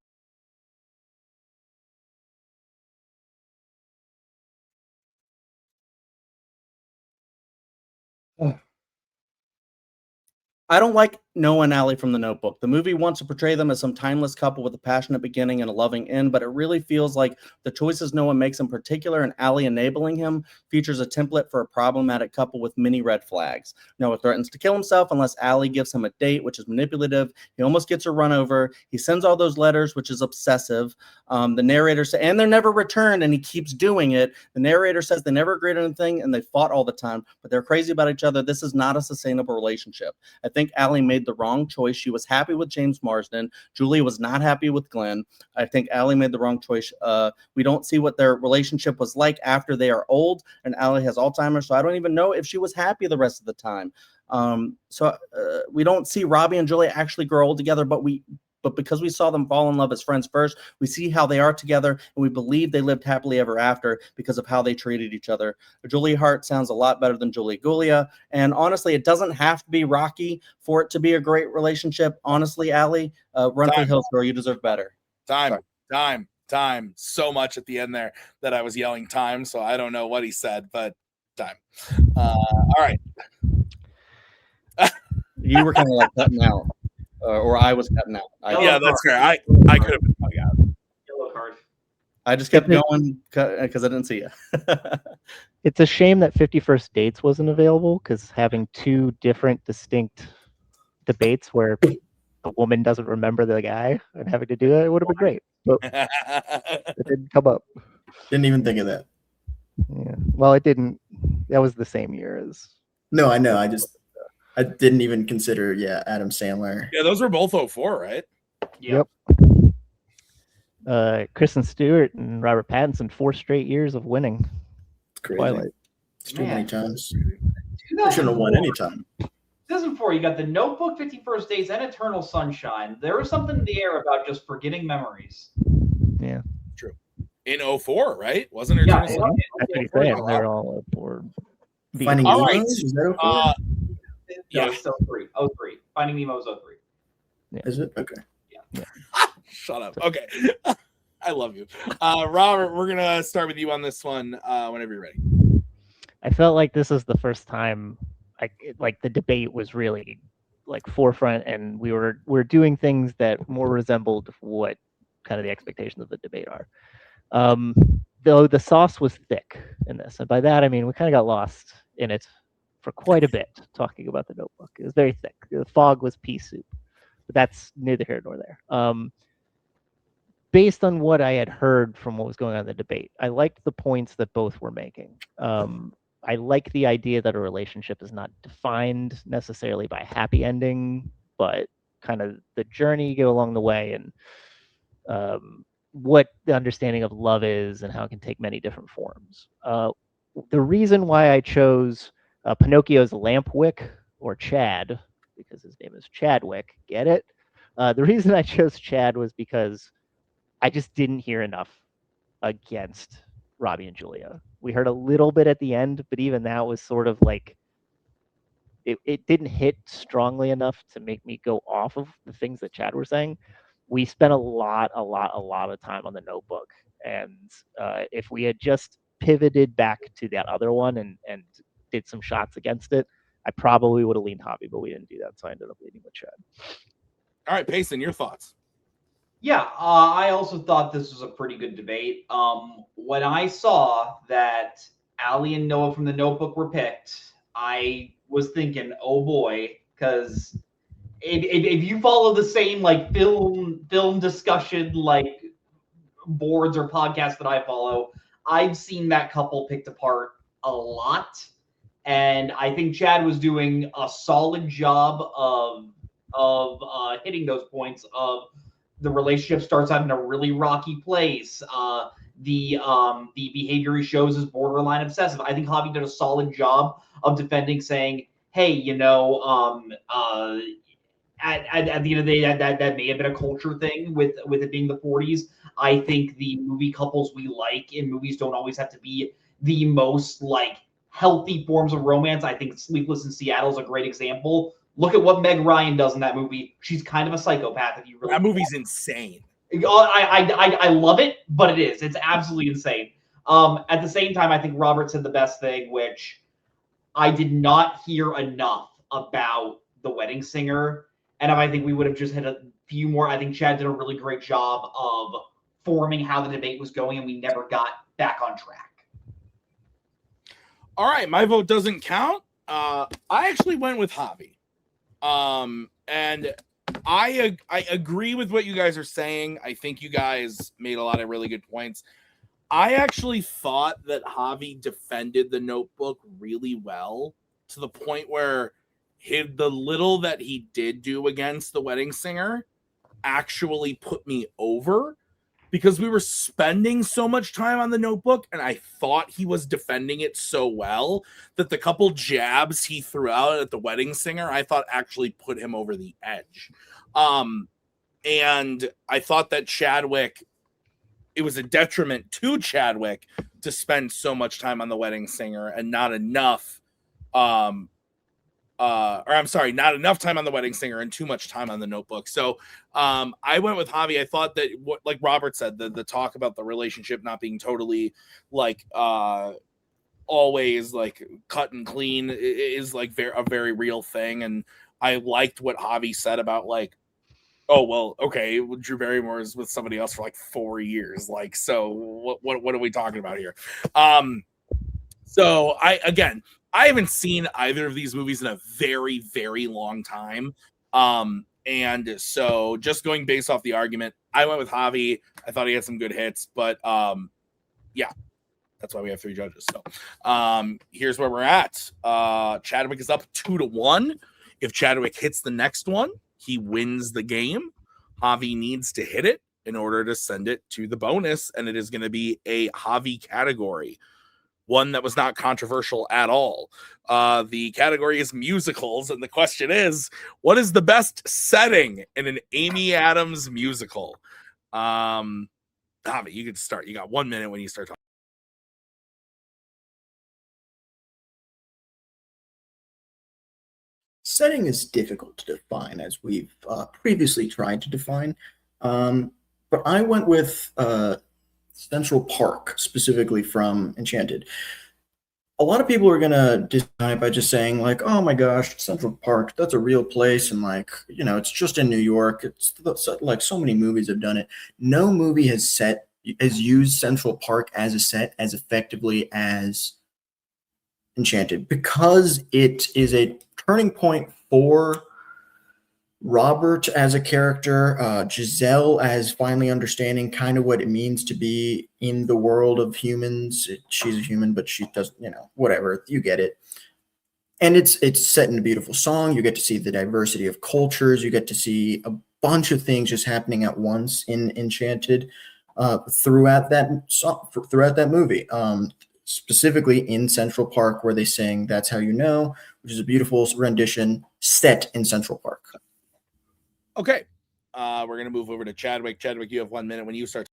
I don't like Noah and Allie from The Notebook. The movie wants to portray them as some timeless couple with a passionate beginning and a loving end, but it really feels like the choices Noah makes in particular and Allie enabling him features a template for a problematic couple with many red flags. Noah threatens to kill himself unless Allie gives him a date, which is manipulative. He almost gets her run over. He sends all those letters, which is obsessive. The narrator says, and they're never returned, and he keeps doing it. The narrator says they never agreed on anything and they fought all the time, but they're crazy about each other. This is not a sustainable relationship. I think Allie made the wrong choice. She was happy with James Marsden. Julia was not happy with Glenn. I think Allie made the wrong choice. We don't see what their relationship was like after they are old, and Allie has Alzheimer's, so I don't even know if she was happy the rest of the time. We don't see Robbie and Julia actually grow old together, but because we saw them fall in love as friends first, we see how they are together, and we believe they lived happily ever after because of how they treated each other. Julie Hart sounds a lot better than Julie Gulia, and honestly, it doesn't have to be Rocky for it to be a great relationship. Honestly, Allie, run for the hills, girl. You deserve better. Time. So much at the end there that I was yelling time, so I don't know what he said, but time. All right. You were kind of like cutting out. Or I was cutting out. Yeah, that's fair. I could have been cutting out. Yellow card. I just kept going because I didn't see you. It's a shame that 51st Dates wasn't available, because having two different distinct debates where the woman doesn't remember the guy and having to do that, it would have been great. But it didn't come up. Didn't even think of that. Yeah. Well, it didn't. That was the same year as. No, I know. I didn't even consider, Adam Sandler. Yeah, those were both 04, right? Yep. Kristen Stewart and Robert Pattinson, 4 straight years of winning. It's crazy. Twilight. It's too many times. I shouldn't have won any time. 2004, you got The Notebook, 51st Dates, and Eternal Sunshine. There was something in the air about just forgetting memories. Yeah. True. In 04, right? Wasn't it? Yeah, they're all for Finding All Nemo? right. Is that 04? Yeah, it's 03. 03. Finding Nemo is 03. Yeah. Is it? Okay. Yeah. Shut up. Okay. I love you. Robert, we're going to start with you on this one whenever you're ready. I felt like this is the first time the debate was really forefront, and we're doing things that more resembled what kind of the expectations of the debate are. Though the sauce was thick in this, and by that I mean we kind of got lost in it for quite a bit talking about The Notebook. It was very thick. The fog was pea soup, but that's neither here nor there. Based on what I had heard from what was going on in the debate, I liked the points that both were making. I like the idea that a relationship is not defined necessarily by a happy ending, but kind of the journey you go along the way, and what the understanding of love is and how it can take many different forms. The reason why I chose Pinocchio's Lampwick, or Chad, because his name is Chadwick, get it? The reason I chose Chad was because I just didn't hear enough against Robbie and Julia. We heard a little bit at the end, but even that was sort of it didn't hit strongly enough to make me go off of the things that Chad were saying. We spent a lot of time on The Notebook, and if we had just pivoted back to that other one and did some shots against it, I probably would have leaned Javi, but we didn't do that, so I ended up leaning with Chad. All right, Payson, your thoughts? Yeah, I also thought this was a pretty good debate. When I saw that Allie and Noah from The Notebook were picked, I was thinking, oh boy, because if you follow the same film discussion boards or podcasts that I follow, I've seen that couple picked apart a lot, and I think Chad was doing a solid job of hitting those points of the relationship starts out in a really rocky place. The behavior he shows is borderline obsessive. I think Javi did a solid job of defending, saying, hey, at the end of the day, that may have been a culture thing with it being the 40s. I think the movie couples we like in movies don't always have to be the most healthy forms of romance. I think Sleepless in Seattle is a great example. Look at what Meg Ryan does in that movie. She's kind of a psychopath. If you really that movie's insane. I love it, but it is. It's absolutely insane. At the same time, I think Robert said the best thing, which I did not hear enough about The Wedding Singer. And if I think we would have just had a few more, I think Chad did a really great job of forming how the debate was going, and we never got back on track. All right, my vote doesn't count. I actually went with Javi. And I agree with what you guys are saying. I think you guys made a lot of really good points. I actually thought that Javi defended the Notebook really well, to the point where the little that he did do against the Wedding Singer actually put me over, because we were spending so much time on the Notebook, and I thought he was defending it so well that the couple jabs he threw out at the Wedding Singer, I thought actually put him over the edge. And I thought that Chadwick, it was a detriment to Chadwick to spend so much time on the Wedding Singer and not enough not enough time on the Wedding Singer and too much time on the Notebook. So I went with Javi. I thought that, like Robert said, the talk about the relationship not being totally like always like cut and clean is like a very real thing. And I liked what Javi said about like, oh, well, okay, Drew Barrymore is with somebody else for like 4 years. Like, so what are we talking about here? So I haven't seen either of these movies in a very, very long time. And so just going based off the argument, I went with Javi. I thought he had some good hits, but yeah, that's why we have 3 judges. So here's where we're at. Chadwick is up 2-1. If Chadwick hits the next one, he wins the game. Javi needs to hit it in order to send it to the bonus, and it is going to be a Javi category. One that was not controversial at all. The category is musicals, and the question is, what is the best setting in an Amy Adams musical? Javi, you can start. You got 1 minute when you start talking. Setting is difficult to define, as we've previously tried to define. But I went with Central Park, specifically from Enchanted. A lot of people are going to deny it by just saying, like, oh my gosh, Central Park, that's a real place. And, like, you know, it's just in New York. It's like so many movies have done it. No movie has used Central Park as a set as effectively as Enchanted, because it is a turning point for Robert as a character, Giselle as finally understanding kind of what it means to be in the world of humans. She's a human, but she doesn't, you know, whatever, you get it. And it's set in a beautiful song. You get to see the diversity of cultures. You get to see a bunch of things just happening at once in Enchanted throughout that movie. Specifically in Central Park, where they sing "That's How You Know," which is a beautiful rendition set in Central Park. Okay, we're gonna move over to Chadwick. Chadwick, you have 1 minute when you start.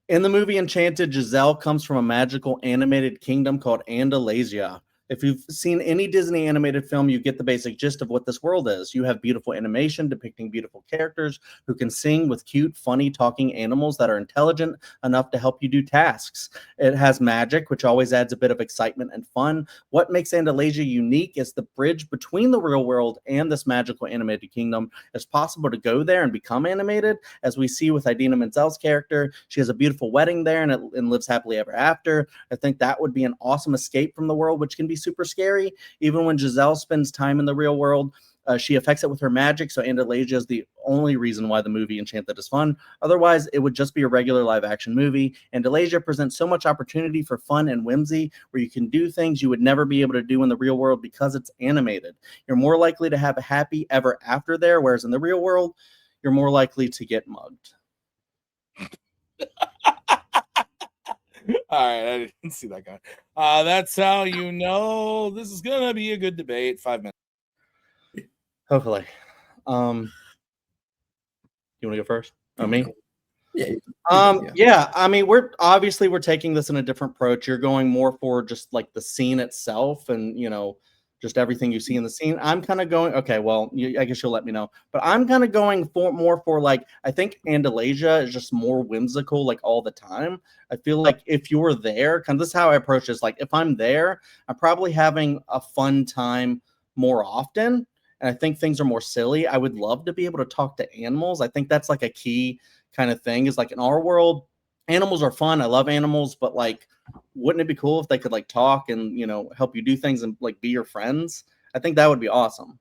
In the movie Enchanted, Giselle comes from a magical animated kingdom called Andalasia. If you've seen any Disney animated film, you get the basic gist of what this world is. You have beautiful animation depicting beautiful characters who can sing with cute, funny, talking animals that are intelligent enough to help you do tasks. It has magic, which always adds a bit of excitement and fun. What makes Andalasia unique is the bridge between the real world and this magical animated kingdom. It's possible to go there and become animated, as we see with Idina Menzel's character. She has a beautiful wedding there and lives happily ever after. I think that would be an awesome escape from the world, which can be super scary. Even when Giselle spends time in the real world, she affects it with her magic, so Andalasia is the only reason why the movie Enchanted is fun. Otherwise, it would just be a regular live-action movie. Andalasia presents so much opportunity for fun and whimsy, where you can do things you would never be able to do in the real world because it's animated. You're more likely to have a happy ever after there, whereas in the real world, you're more likely to get mugged. All right, I didn't see that guy. That's how you know this is gonna be a good debate. 5 minutes. Hopefully. You want to go first? Oh, me? Yeah. I mean, we're taking this in a different approach. You're going more for just like the scene itself, and you know, just everything you see in the scene. I'm kind of going, okay, well, I guess you'll let me know. But I'm kind of going more for like, I think Andalasia is just more whimsical, like all the time. I feel like if you're there, kind of this is how I approach this. Like if I'm there, I'm probably having a fun time more often. And I think things are more silly. I would love to be able to talk to animals. I think that's like a key kind of thing, is like in our world, animals are fun. I love animals, but like, wouldn't it be cool if they could like talk and, you know, help you do things and like be your friends? I think that would be awesome.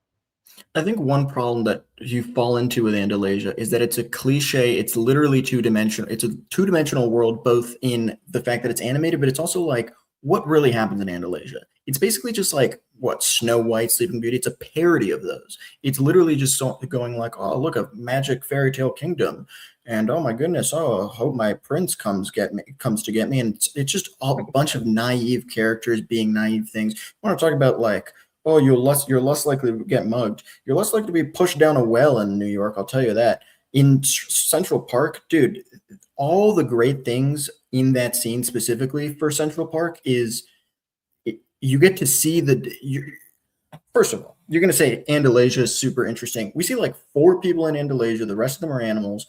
I think one problem that you fall into with Andalasia is that it's a cliche. It's literally two-dimensional. It's a two-dimensional world, both in the fact that it's animated, but it's also like what really happens in Andalasia. It's basically just like what Snow White, Sleeping Beauty. It's a parody of those. It's literally just going like, oh, look, a magic fairy tale kingdom, and oh my goodness, oh, I hope my prince comes to get me, and it's just a bunch of naive characters being naive things. You want to talk about like, oh, you're less likely to get mugged. You're less likely to be pushed down a well in New York. I'll tell you that. In Central Park, dude, all the great things in that scene specifically for Central Park is you get to see first of all, you're going to say Andalasia is super interesting. We see like 4 people in Andalasia. The rest of them are animals.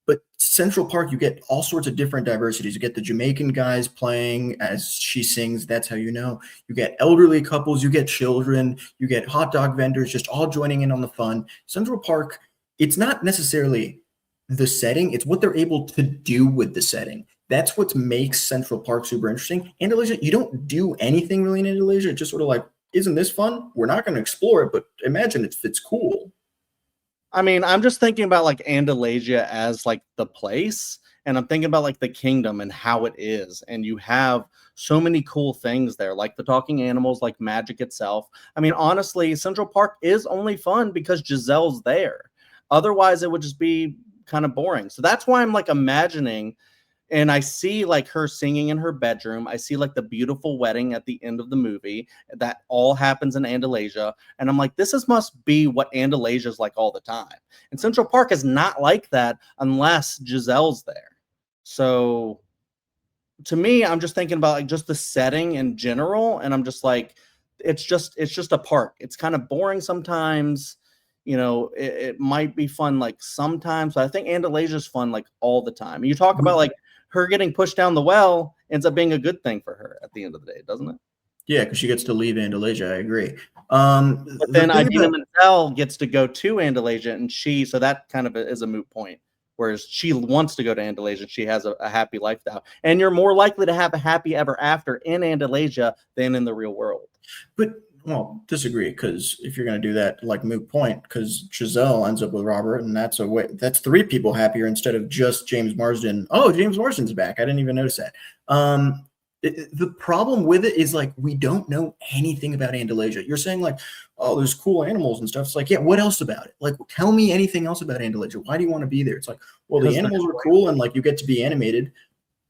But Central Park, you get all sorts of different diversities. You get the Jamaican guys playing as she sings, That's How You Know. You get elderly couples, you get children, you get hot dog vendors just all joining in on the fun. Central Park, it's not necessarily the setting, it's what they're able to do with the setting. That's what makes Central Park super interesting. Andalasia, you don't do anything really in Andalasia. It's just sort of like, isn't this fun? We're not going to explore it, but imagine if it's cool. I mean, I'm just thinking about like Andalasia as like the place, and I'm thinking about like the kingdom and how it is. And you have so many cool things there, like the talking animals, like magic itself. I mean, honestly, Central Park is only fun because Giselle's there. Otherwise, it would just be kind of boring. So that's why I'm like imagining, and I see like her singing in her bedroom. I see like the beautiful wedding at the end of the movie. That all happens in Andalasia. And I'm like, must be what Andalasia is like all the time. And Central Park is not like that unless Giselle's there. So to me, I'm just thinking about like just the setting in general. And I'm just like, it's just a park. It's kind of boring sometimes. You know, it might be fun like sometimes, but I think Andalasia is fun like all the time. You talk about like her getting pushed down the well ends up being a good thing for her at the end of the day, doesn't it? Yeah, because she gets to leave Andalasia. I agree. But then Idina Menzel gets to go to Andalasia, and so that kind of is a moot point. Whereas she wants to go to Andalasia, she has a happy life now, and you're more likely to have a happy ever after in Andalasia than in the real world. But well, disagree, because if you're going to do that, like moot point, because Giselle ends up with Robert, and that's 3 people happier instead of just James Marsden. Oh, James Marsden's back. I didn't even notice that. The problem with it is like we don't know anything about Andalasia. You're saying like, oh, there's cool animals and stuff. It's like, yeah, what else about it? Like, tell me anything else about Andalasia. Why do you want to be there? It's like, well, the animals are cool and like you get to be animated.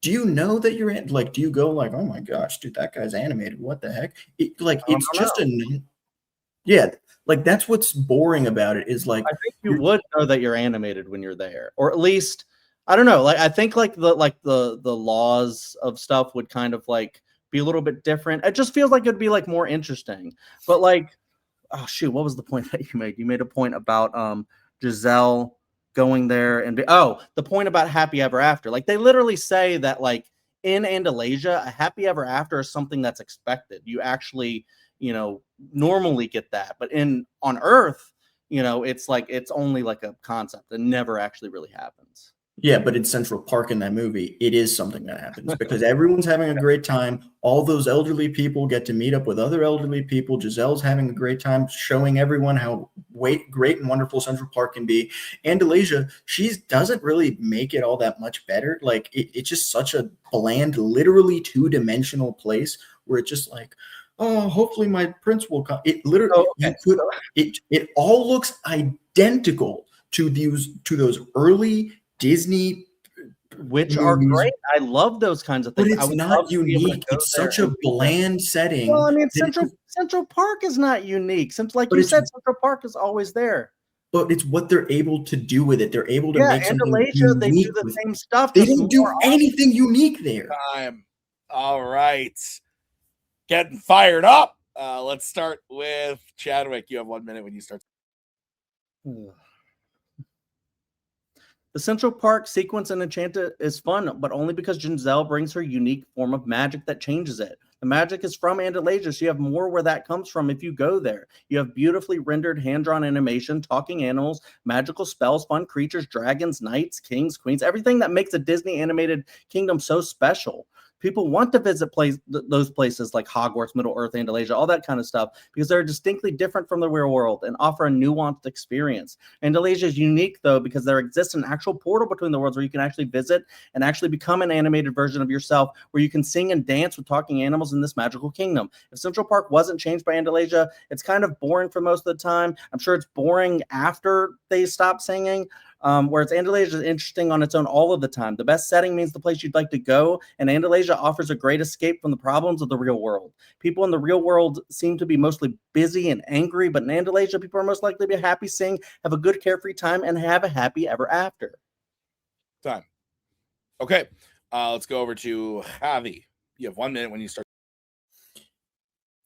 Do you know that you're like? Do you go like, oh my gosh, dude, that guy's animated? What the heck? It's just yeah. Like that's what's boring about it is like I think you would know that you're animated when you're there, or at least I don't know. Like I think like the laws of stuff would kind of like be a little bit different. It just feels like it'd be like more interesting. But like, oh shoot, what was the point that you made? You made a point about Giselle going there and the point about happy ever after. Like they literally say that like in Andalasia, a happy ever after is something that's expected. You actually, you know, normally get that, but on Earth, you know, it's like it's only like a concept that never actually really happens. Yeah, but in Central Park in that movie, it is something that happens because everyone's having a great time. All those elderly people get to meet up with other elderly people. Giselle's having a great time showing everyone how great and wonderful Central Park can be. Andalasia, she doesn't really make it all that much better. Like it's just such a bland, literally 2-dimensional place where it's just like, oh, hopefully my prince will come. It literally, it all looks identical to those early Disney, which are great. I love those kinds of things. But it's not unique. It's such a bland setting. Well, I mean, Central Park is not unique. Since, like you said, Central Park is always there. But it's what they're able to do with it. They're able to make something unique. They do the same stuff. They don't do anything unique there. All right. Getting fired up. Let's start with Chadwick. You have 1 minute when you start. The Central Park sequence in Enchanted is fun, but only because Giselle brings her unique form of magic that changes it. The magic is from Andalasia, so you have more where that comes from if you go there. You have beautifully rendered hand-drawn animation, talking animals, magical spells, fun creatures, dragons, knights, kings, queens, everything that makes a Disney animated kingdom so special. People want to visit those places like Hogwarts, Middle-earth, Andalasia, all that kind of stuff, because they're distinctly different from the real world and offer a nuanced experience. Andalasia is unique, though, because there exists an actual portal between the worlds where you can actually visit and actually become an animated version of yourself, where you can sing and dance with talking animals in this magical kingdom. If Central Park wasn't changed by Andalasia, it's kind of boring for most of the time. I'm sure it's boring after they stop singing. Whereas Andalasia is interesting on its own all of the time. The best setting means the place you'd like to go, and Andalasia offers a great escape from the problems of the real world. People in the real world seem to be mostly busy and angry, but in Andalasia, people are most likely to be happy, sing, have a good carefree time, and have a happy ever after. Time. Okay, let's go over to Javi. You have 1 minute when you start.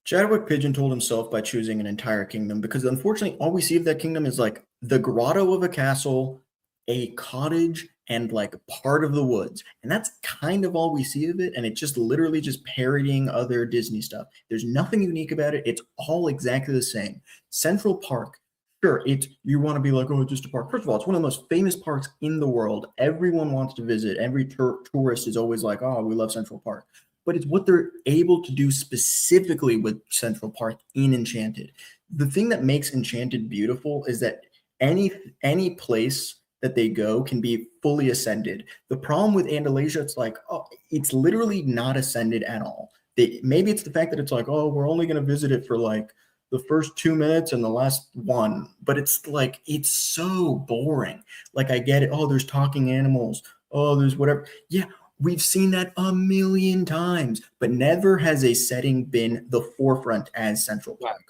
Chadwick pigeonholed himself by choosing an entire kingdom because unfortunately all we see of that kingdom is like the grotto of a castle, a cottage, and like part of the woods. And that's kind of all we see of it. And it's just literally just parodying other Disney stuff. There's nothing unique about it. It's all exactly the same. Central Park, sure, you want to be like, oh, just a park. First of all, it's one of the most famous parks in the world. Everyone wants to visit. Every tourist is always like, oh, we love Central Park. But it's what they're able to do specifically with Central Park in Enchanted. The thing that makes Enchanted beautiful is that any place that they go can be fully ascended. The problem with Andalasia, it's like, oh, it's literally not ascended at all. Maybe it's the fact that it's like, oh, we're only going to visit it for like the first 2 minutes and the last one. But it's like, it's so boring. Like, I get it. Oh, there's talking animals. Oh, there's whatever. Yeah. We've seen that a million times, but never has a setting been the forefront as Central Park.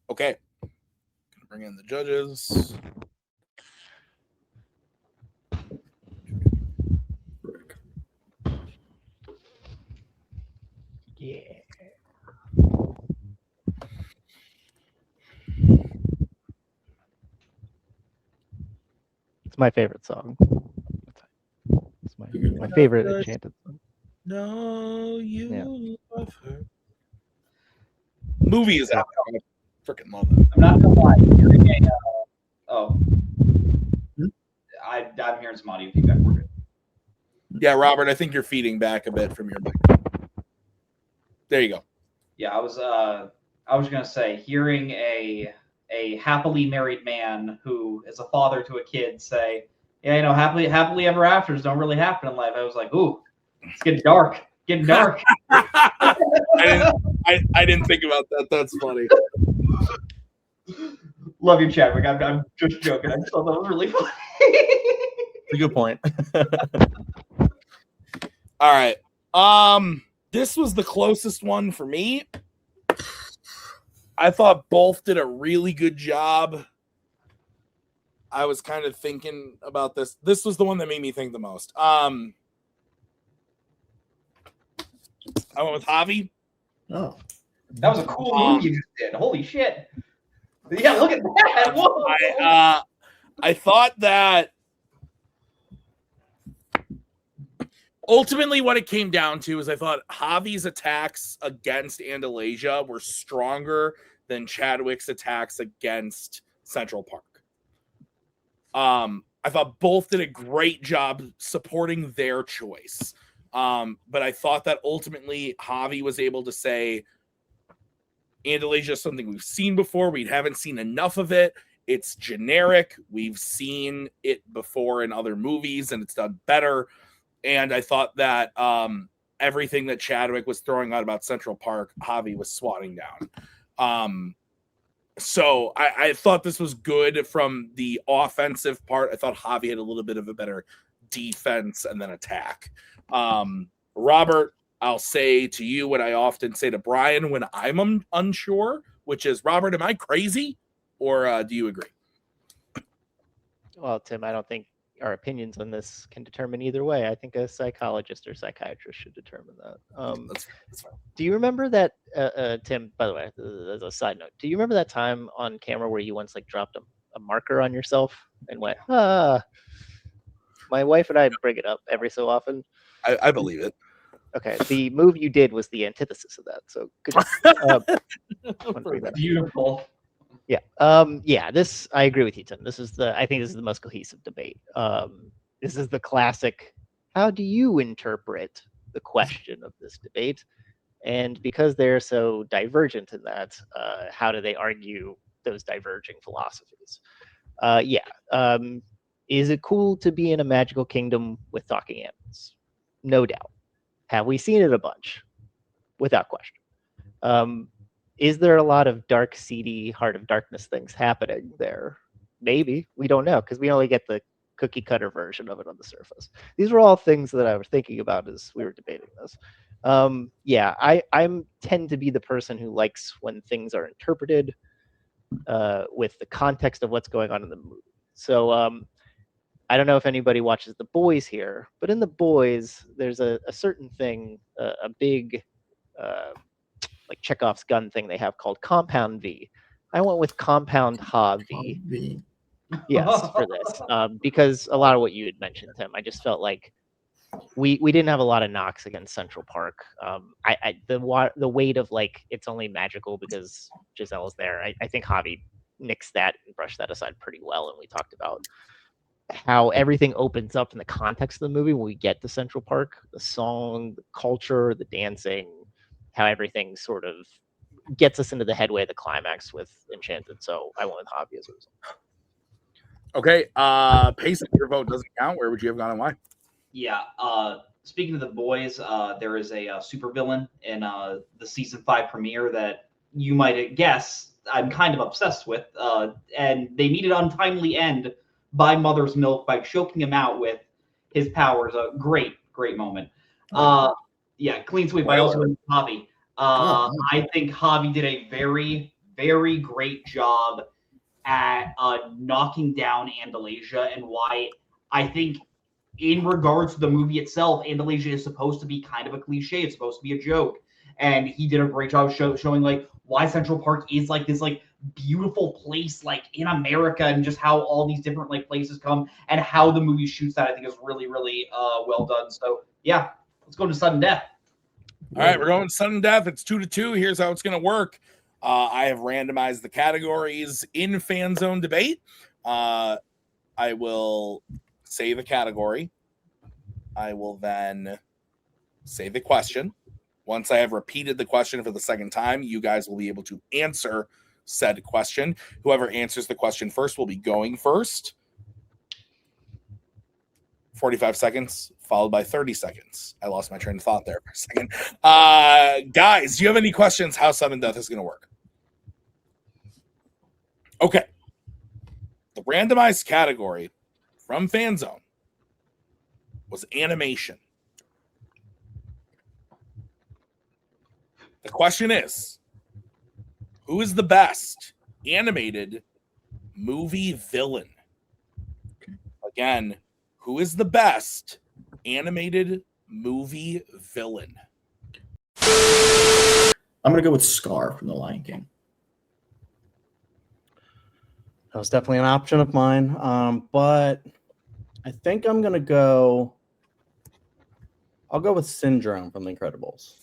Okay. Gonna bring in the judges. Yeah. It's my favorite song. It's my favorite Enchanted song. No, you love her. Movie is out. I freaking love it. I'm not gonna lie. I'm hearing some audio feedback. We're good. Yeah, Robert, I think you're feeding back a bit from your mic. There you go. Yeah, I was gonna say, hearing a happily married man who is a father to a kid say, yeah, happily ever afters don't really happen in life. I was like, ooh, it's getting dark. Getting dark. I didn't think about that. That's funny. Love you, Chadwick. I'm just joking. I just thought that was really funny. It's a good point. All right. This was the closest one for me. I thought both did a really good job. I was kind of thinking about this. This was the one that made me think the most. I went with Javi. Oh, that was a cool move you just did. Holy shit! Yeah, look at that. Whoa. I thought that ultimately what it came down to is I thought Javi's attacks against Andalasia were stronger than Chadwick's attacks against Central Park. I thought both did a great job supporting their choice. But I thought that ultimately Javi was able to say Andalasia is something we've seen before. We haven't seen enough of it. It's generic. We've seen it before in other movies and it's done better. And I thought that everything that Chadwick was throwing out about Central Park, Javi was swatting down. So I thought this was good from the offensive part. I thought Javi had a little bit of a better defense and then attack. Robert, I'll say to you what I often say to Brian when I'm unsure, which is, Robert, am I crazy or do you agree? Well, Tim, I don't think our opinions on this can determine either way. I think a psychologist or psychiatrist should determine that. That's fine. Do you remember that, Tim, by the way, as a side note, do you remember that time on camera where you once like dropped a marker on yourself and went, My wife and I bring it up every so often. I believe it. Okay, the move you did was the antithesis of that. So good job. Beautiful. Yeah. Yeah. This I agree with you, Tim. I think this is the most cohesive debate. This is the classic. How do you interpret the question of this debate? And because they're so divergent in that, how do they argue those diverging philosophies? Is it cool to be in a magical kingdom with talking animals? No doubt. Have we seen it a bunch? Without question. Is there a lot of dark, seedy, Heart of Darkness things happening there? Maybe. We don't know because we only get the cookie cutter version of it on the surface. These were all things that I was thinking about as we were debating this. I tend to be the person who likes when things are interpreted with the context of what's going on in the movie. So I don't know if anybody watches The Boys here, but in The Boys, there's a certain thing, a big like Chekhov's gun thing they have called Compound V. I went with Compound Javi. Yes, for this because a lot of what you had mentioned, Tim. I just felt like we didn't have a lot of knocks against Central Park. The weight of like it's only magical because Giselle's there. I think Javi nixed that and brushed that aside pretty well, and we talked about how everything opens up in the context of the movie when we get to Central Park. The song, the culture, the dancing, how everything sort of gets us into the headway of the climax with Enchanted. So I went with Javi as a result. Okay, Pacing, your vote doesn't count. Where would you have gone and why? Yeah. Speaking of The Boys, there is a supervillain in the season 5 premiere that you might guess I'm kind of obsessed with. And they meet an untimely end by Mother's Milk by choking him out with his powers. A great moment. Yeah, clean sweep. I also went with Javi. I think Javi did a very, very great job at knocking down Andalasia, and why I think in regards to the movie itself, Andalasia is supposed to be kind of a cliche. It's supposed to be a joke. And he did a great job showing like why Central Park is like this like beautiful place like in America, and just how all these different like places come and how the movie shoots that I think is really, really well done. So yeah, let's go to sudden death. All right, we're going sudden death. It's 2-2. Here's how it's going to work. I have randomized the categories in Fanzone debate. I will say the category. I will then say the question. Once I have repeated the question for the second time, you guys will be able to answer said question. Whoever answers the question first will be going first. 45 seconds, followed by 30 seconds. I lost my train of thought there for a second. Guys, do you have any questions how sudden death is going to work? Okay. The randomized category from Fanzone was animation. The question is, who is the best animated movie villain? Again, who is the best animated movie villain? I'm going to go with Scar from The Lion King. That was definitely an option of mine. But I think I'm going to go. I'll go with Syndrome from The Incredibles.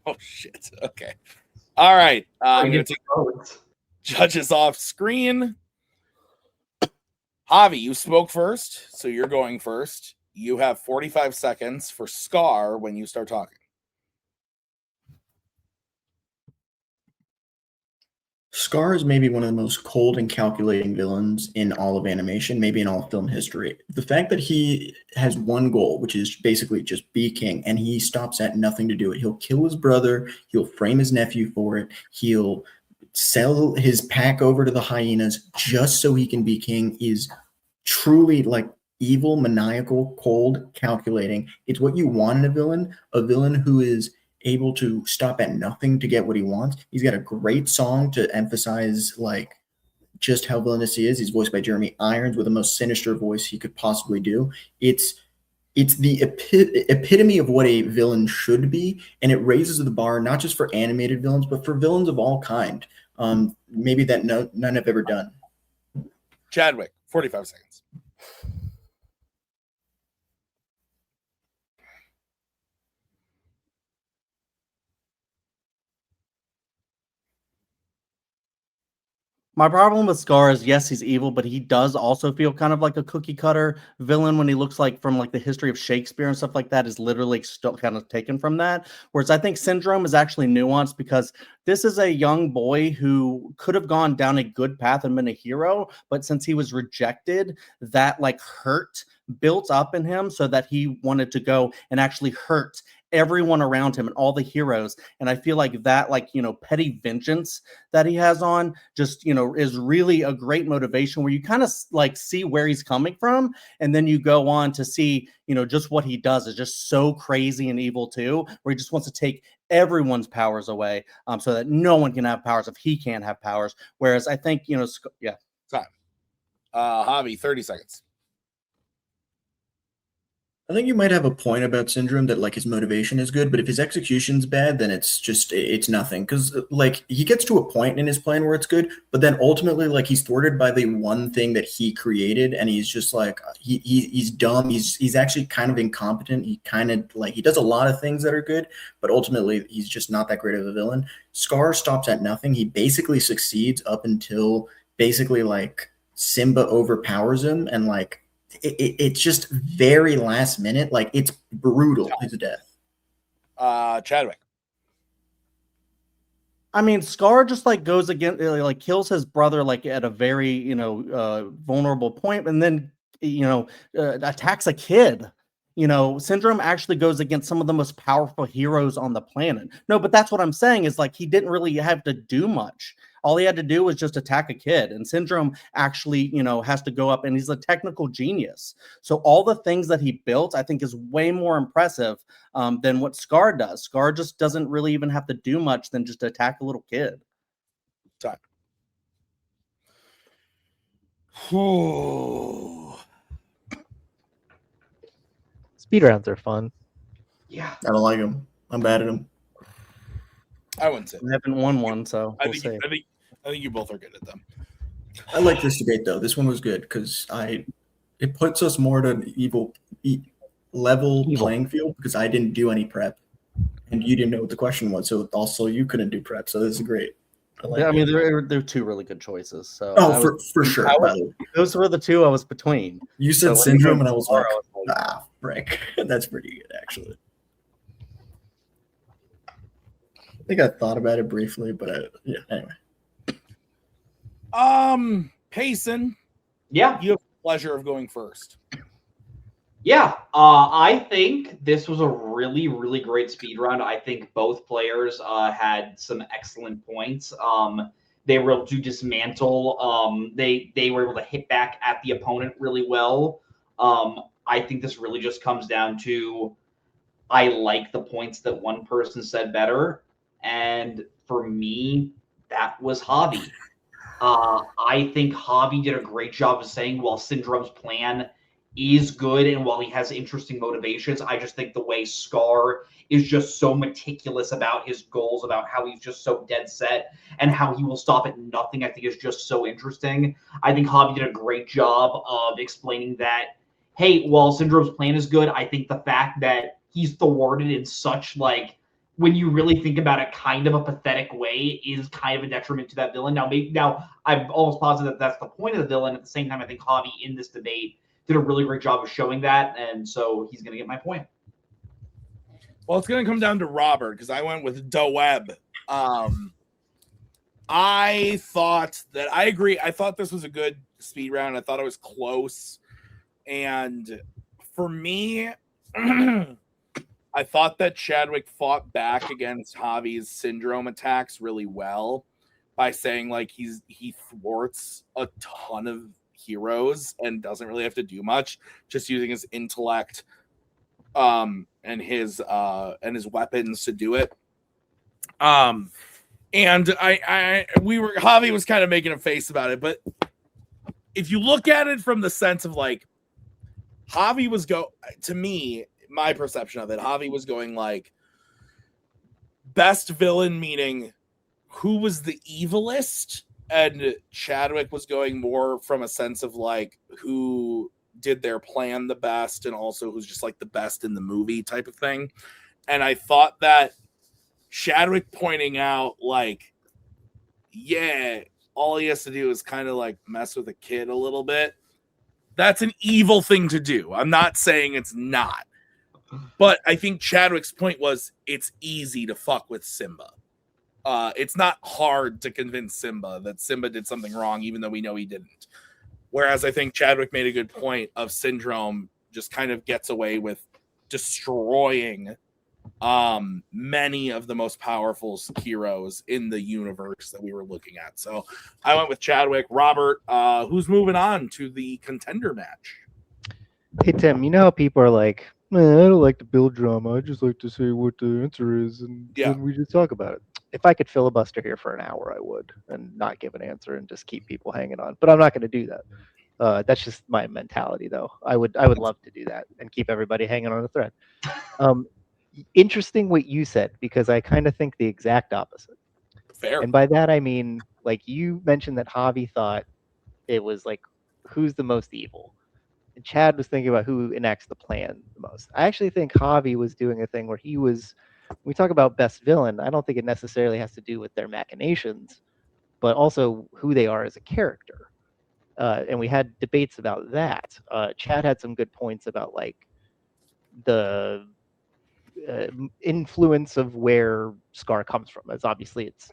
Oh, shit. Okay. All right. I'm going to take judges off screen. Javi, you spoke first, so you're going first. You have 45 seconds for Scar when you start talking. Scar is maybe one of the most cold and calculating villains in all of animation, maybe in all film history. The fact that he has one goal, which is basically just be king, and he stops at nothing to do it. He'll kill his brother. He'll frame his nephew for it. He'll sell his pack over to the hyenas just so he can be king, is truly like evil, maniacal, cold, calculating. It's what you want in a villain who is able to stop at nothing to get what he wants. He's got a great song to emphasize like just how villainous he is. He's voiced by Jeremy Irons with the most sinister voice he could possibly do. It's the epitome of what a villain should be, and it raises the bar not just for animated villains, but for villains of all kind. Maybe that none have ever done. Chadwick, 45 seconds. My problem with Scar is, yes, he's evil, but he does also feel kind of like a cookie cutter villain when he looks like from like the history of Shakespeare and stuff like that is literally still kind of taken from that. Whereas I think Syndrome is actually nuanced because this is a young boy who could have gone down a good path and been a hero, but since he was rejected, that like hurt built up in him so that he wanted to go and actually hurt everyone around him and all the heroes. And I feel like that, like, petty vengeance that he has on just, is really a great motivation where you kind of like see where he's coming from. And then you go on to see, just what he does is just so crazy and evil too, where he just wants to take everyone's powers away so that no one can have powers if he can't have powers. Whereas I think, yeah. Time. Javi, 30 seconds. I think you might have a point about Syndrome that like his motivation is good, but if his execution's bad, then it's nothing. Because like he gets to a point in his plan where it's good, but then ultimately like he's thwarted by the one thing that he created, and he's just like he's dumb. He's actually kind of incompetent. He kind of like he does a lot of things that are good, but ultimately he's just not that great of a villain. Scar stops at nothing. He basically succeeds up until basically like Simba overpowers him, and like. It's just very last minute. Like it's brutal. His death. Chadwick. I mean, Scar just like goes against, like kills his brother like at a very vulnerable point, and then attacks a kid. Syndrome actually goes against some of the most powerful heroes on the planet. No, but that's what I'm saying is like he didn't really have to do much. All he had to do was just attack a kid, and Syndrome actually, has to go up, and he's a technical genius. So all the things that he built, I think, is way more impressive than what Scar does. Scar just doesn't really even have to do much than just attack a little kid. Time. Speed rounds are fun. Yeah. I don't like him. I'm bad at him. I wouldn't say. I haven't won one, so we'll see. I think you both are good at them. I like this debate though. This one was good because it puts us more to an level playing field because I didn't do any prep and you didn't know what the question was, so also you couldn't do prep. So this is great. I mean, they're two really good choices. So for sure. Those were the two I was between. You said Syndrome, and I was like, frick. That's pretty good, actually. I think I thought about it briefly, but anyway. Payson. Yeah. You have the pleasure of going first. Yeah. I think this was a really, really great speed round. I think both players had some excellent points. They were able to dismantle. They were able to hit back at the opponent really well. I think this really just comes down to I like the points that one person said better. And for me, that was Javi. I think Javi did a great job of saying, while Syndrome's plan is good and while he has interesting motivations, I just think the way Scar is just so meticulous about his goals, about how he's just so dead set and how he will stop at nothing, I think is just so interesting. I think Javi did a great job of explaining that, hey, while Syndrome's plan is good, I think the fact that he's thwarted in such like, when you really think about it, kind of a pathetic way is kind of a detriment to that villain. Now I'm almost positive that that's the point of the villain. At the same time, I think Javi in this debate did a really great job of showing that, and so he's going to get my point. Well, it's going to come down to Robert because I went with Webb. I thought that I agree. I thought this was a good speed round. I thought it was close, and for me. I thought that Chadwick fought back against Javi's Syndrome attacks really well by saying like he thwarts a ton of heroes and doesn't really have to do much, just using his intellect and his weapons to do it. And Javi was kind of making a face about it, but if you look at it from the sense of like Javi was to me, my perception of it, Javi was going like best villain, meaning who was the evilest, and Chadwick was going more from a sense of like who did their plan the best and also who's just like the best in the movie type of thing. And I thought that Chadwick pointing out like, yeah, all he has to do is kind of like mess with a kid a little bit. That's an evil thing to do. I'm not saying it's not. But I think Chadwick's point was it's easy to fuck with Simba. It's not hard to convince Simba that Simba did something wrong, even though we know he didn't. Whereas I think Chadwick made a good point of Syndrome just kind of gets away with destroying many of the most powerful heroes in the universe that we were looking at. So I went with Chadwick. Robert, who's moving on to the contender match? Hey Tim, you know how people are like, man, I don't like to build drama. I just like to say what the answer is, and then we just talk about it. If I could filibuster here for an hour, I would, and not give an answer and just keep people hanging on. But I'm not going to do that. That's just my mentality, though. I would love to do that and keep everybody hanging on a thread. Interesting what you said, because I kind of think the exact opposite. Fair. And by that I mean, like, you mentioned that Javi thought it was like, who's the most evil? And Chad was thinking about who enacts the plan the most. I actually think Javi was doing a thing where he was, when we talk about best villain, I don't think it necessarily has to do with their machinations, but also who they are as a character. And we had debates about that. Chad had some good points about like the influence of where Scar comes from. As obviously it's,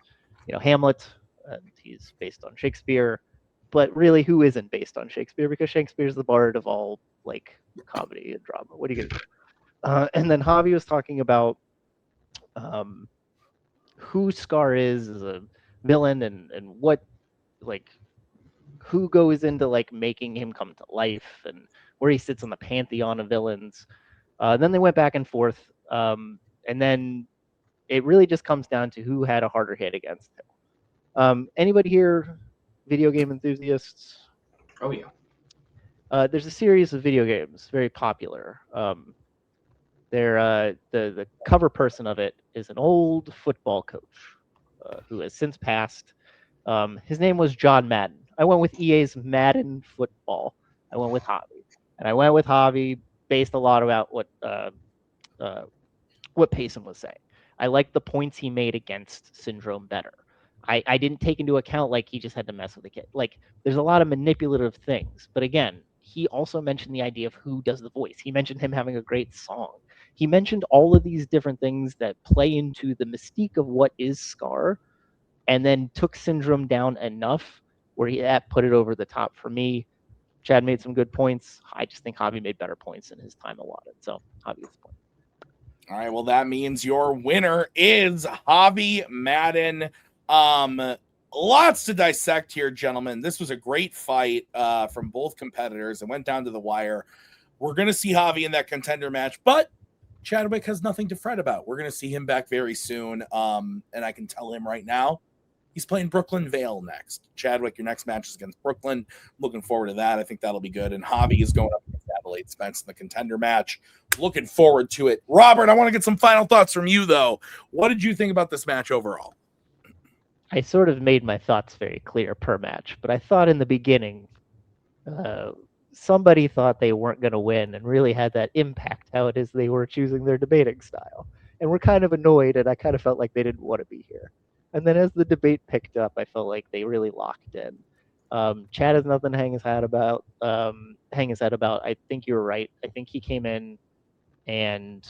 Hamlet, and he's based on Shakespeare. But really, who isn't based on Shakespeare? Because Shakespeare's the bard of all like comedy and drama. What are you gonna do? And then Javi was talking about who Scar is as a villain, and what, like, who goes into like making him come to life, and where he sits on the pantheon of villains. Then they went back and forth, and then it really just comes down to who had a harder hit against him. Anybody here video game enthusiasts? Oh yeah. There's a series of video games, very popular. The cover person of it is an old football coach who has since passed. His name was John Madden. I went with EA's Madden Football. I went with Javi, and I went with Javi based a lot about what Payson was saying. I liked the points he made against Syndrome better. I didn't take into account like he just had to mess with the kid. Like, there's a lot of manipulative things, but again, he also mentioned the idea of who does the voice. He mentioned him having a great song. He mentioned all of these different things that play into the mystique of what is Scar, and then took Syndrome down enough where that put it over the top for me. Chad made some good points. I just think Javi made better points in his time allotted. So Javi gets the point. All right, well, that means your winner is Javi Madden. Lots to dissect here, gentlemen. This was a great fight from both competitors. It went down to the wire. We're going to see Javi in that contender match, but Chadwick has nothing to fret about. We're going to see him back very soon, and I can tell him right now he's playing Brooklyn Vale next. Chadwick, your next match is against Brooklyn. Looking forward to that. I think that'll be good. And Javi is going up against Adelaide Spence in the contender match. Looking forward to it. Robert, I want to get some final thoughts from you, though. What did you think about this match overall? I sort of made my thoughts very clear per match, but I thought in the beginning, somebody thought they weren't going to win and really had that impact how it is they were choosing their debating style. And we're kind of annoyed, and I kind of felt like they didn't want to be here. And then as the debate picked up, I felt like they really locked in. Chad has nothing to hang his hat about. I think you're right. I think he came in and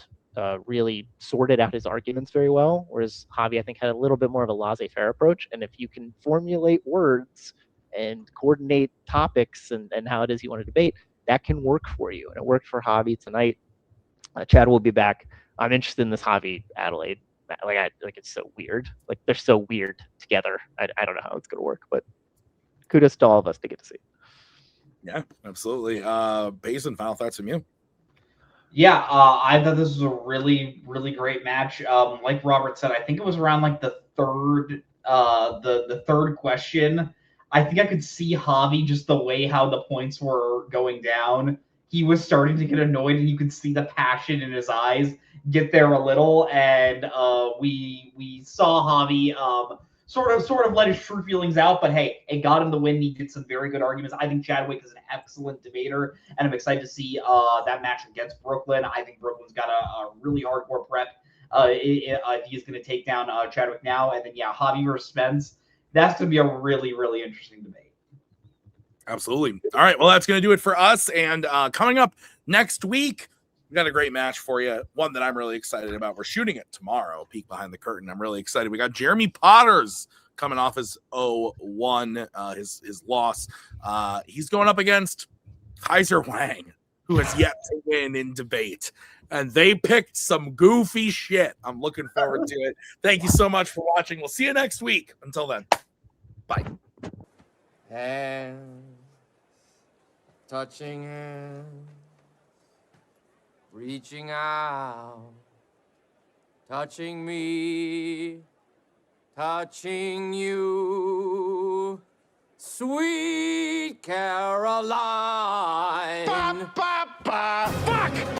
really sorted out his arguments very well, whereas Javi, I think, had a little bit more of a laissez-faire approach. And if you can formulate words and coordinate topics and how it is you want to debate, that can work for you. And it worked for Javi tonight. Chad will be back. I'm interested in this Javi Adelaide. Like it's so weird. Like, they're so weird together. I don't know how it's going to work, but kudos to all of us to get to see. Yeah, absolutely. Payson, final thoughts from you? Yeah, I thought this was a really, really great match. Like Robert said, I think it was around like the third question. I think I could see Javi, just the way how the points were going down. He was starting to get annoyed, and you could see the passion in his eyes get there a little. And we saw Javi sort of let his true feelings out. But hey, it got him the win. He did some very good arguments. I think Chadwick is an excellent debater, and I'm excited to see that match against Brooklyn. I think Brooklyn's got a really hardcore prep if he's going to take down Chadwick now. And then, yeah, Javi versus Spence. that's going to be a really, really interesting debate. Absolutely. All right. Well, that's going to do it for us. And coming up next week, we got a great match for you. One that I'm really excited about. We're shooting it tomorrow. Peek behind the curtain. I'm really excited. We got Jeremy Potters coming off his 0-1, his loss. He's going up against Kaiser Wang, who has yet to win in debate. And they picked some goofy shit. I'm looking forward to it. Thank you so much for watching. We'll see you next week. Until then, bye. Hands, touching hands, reaching out, touching me, touching you, sweet Caroline. Fuck!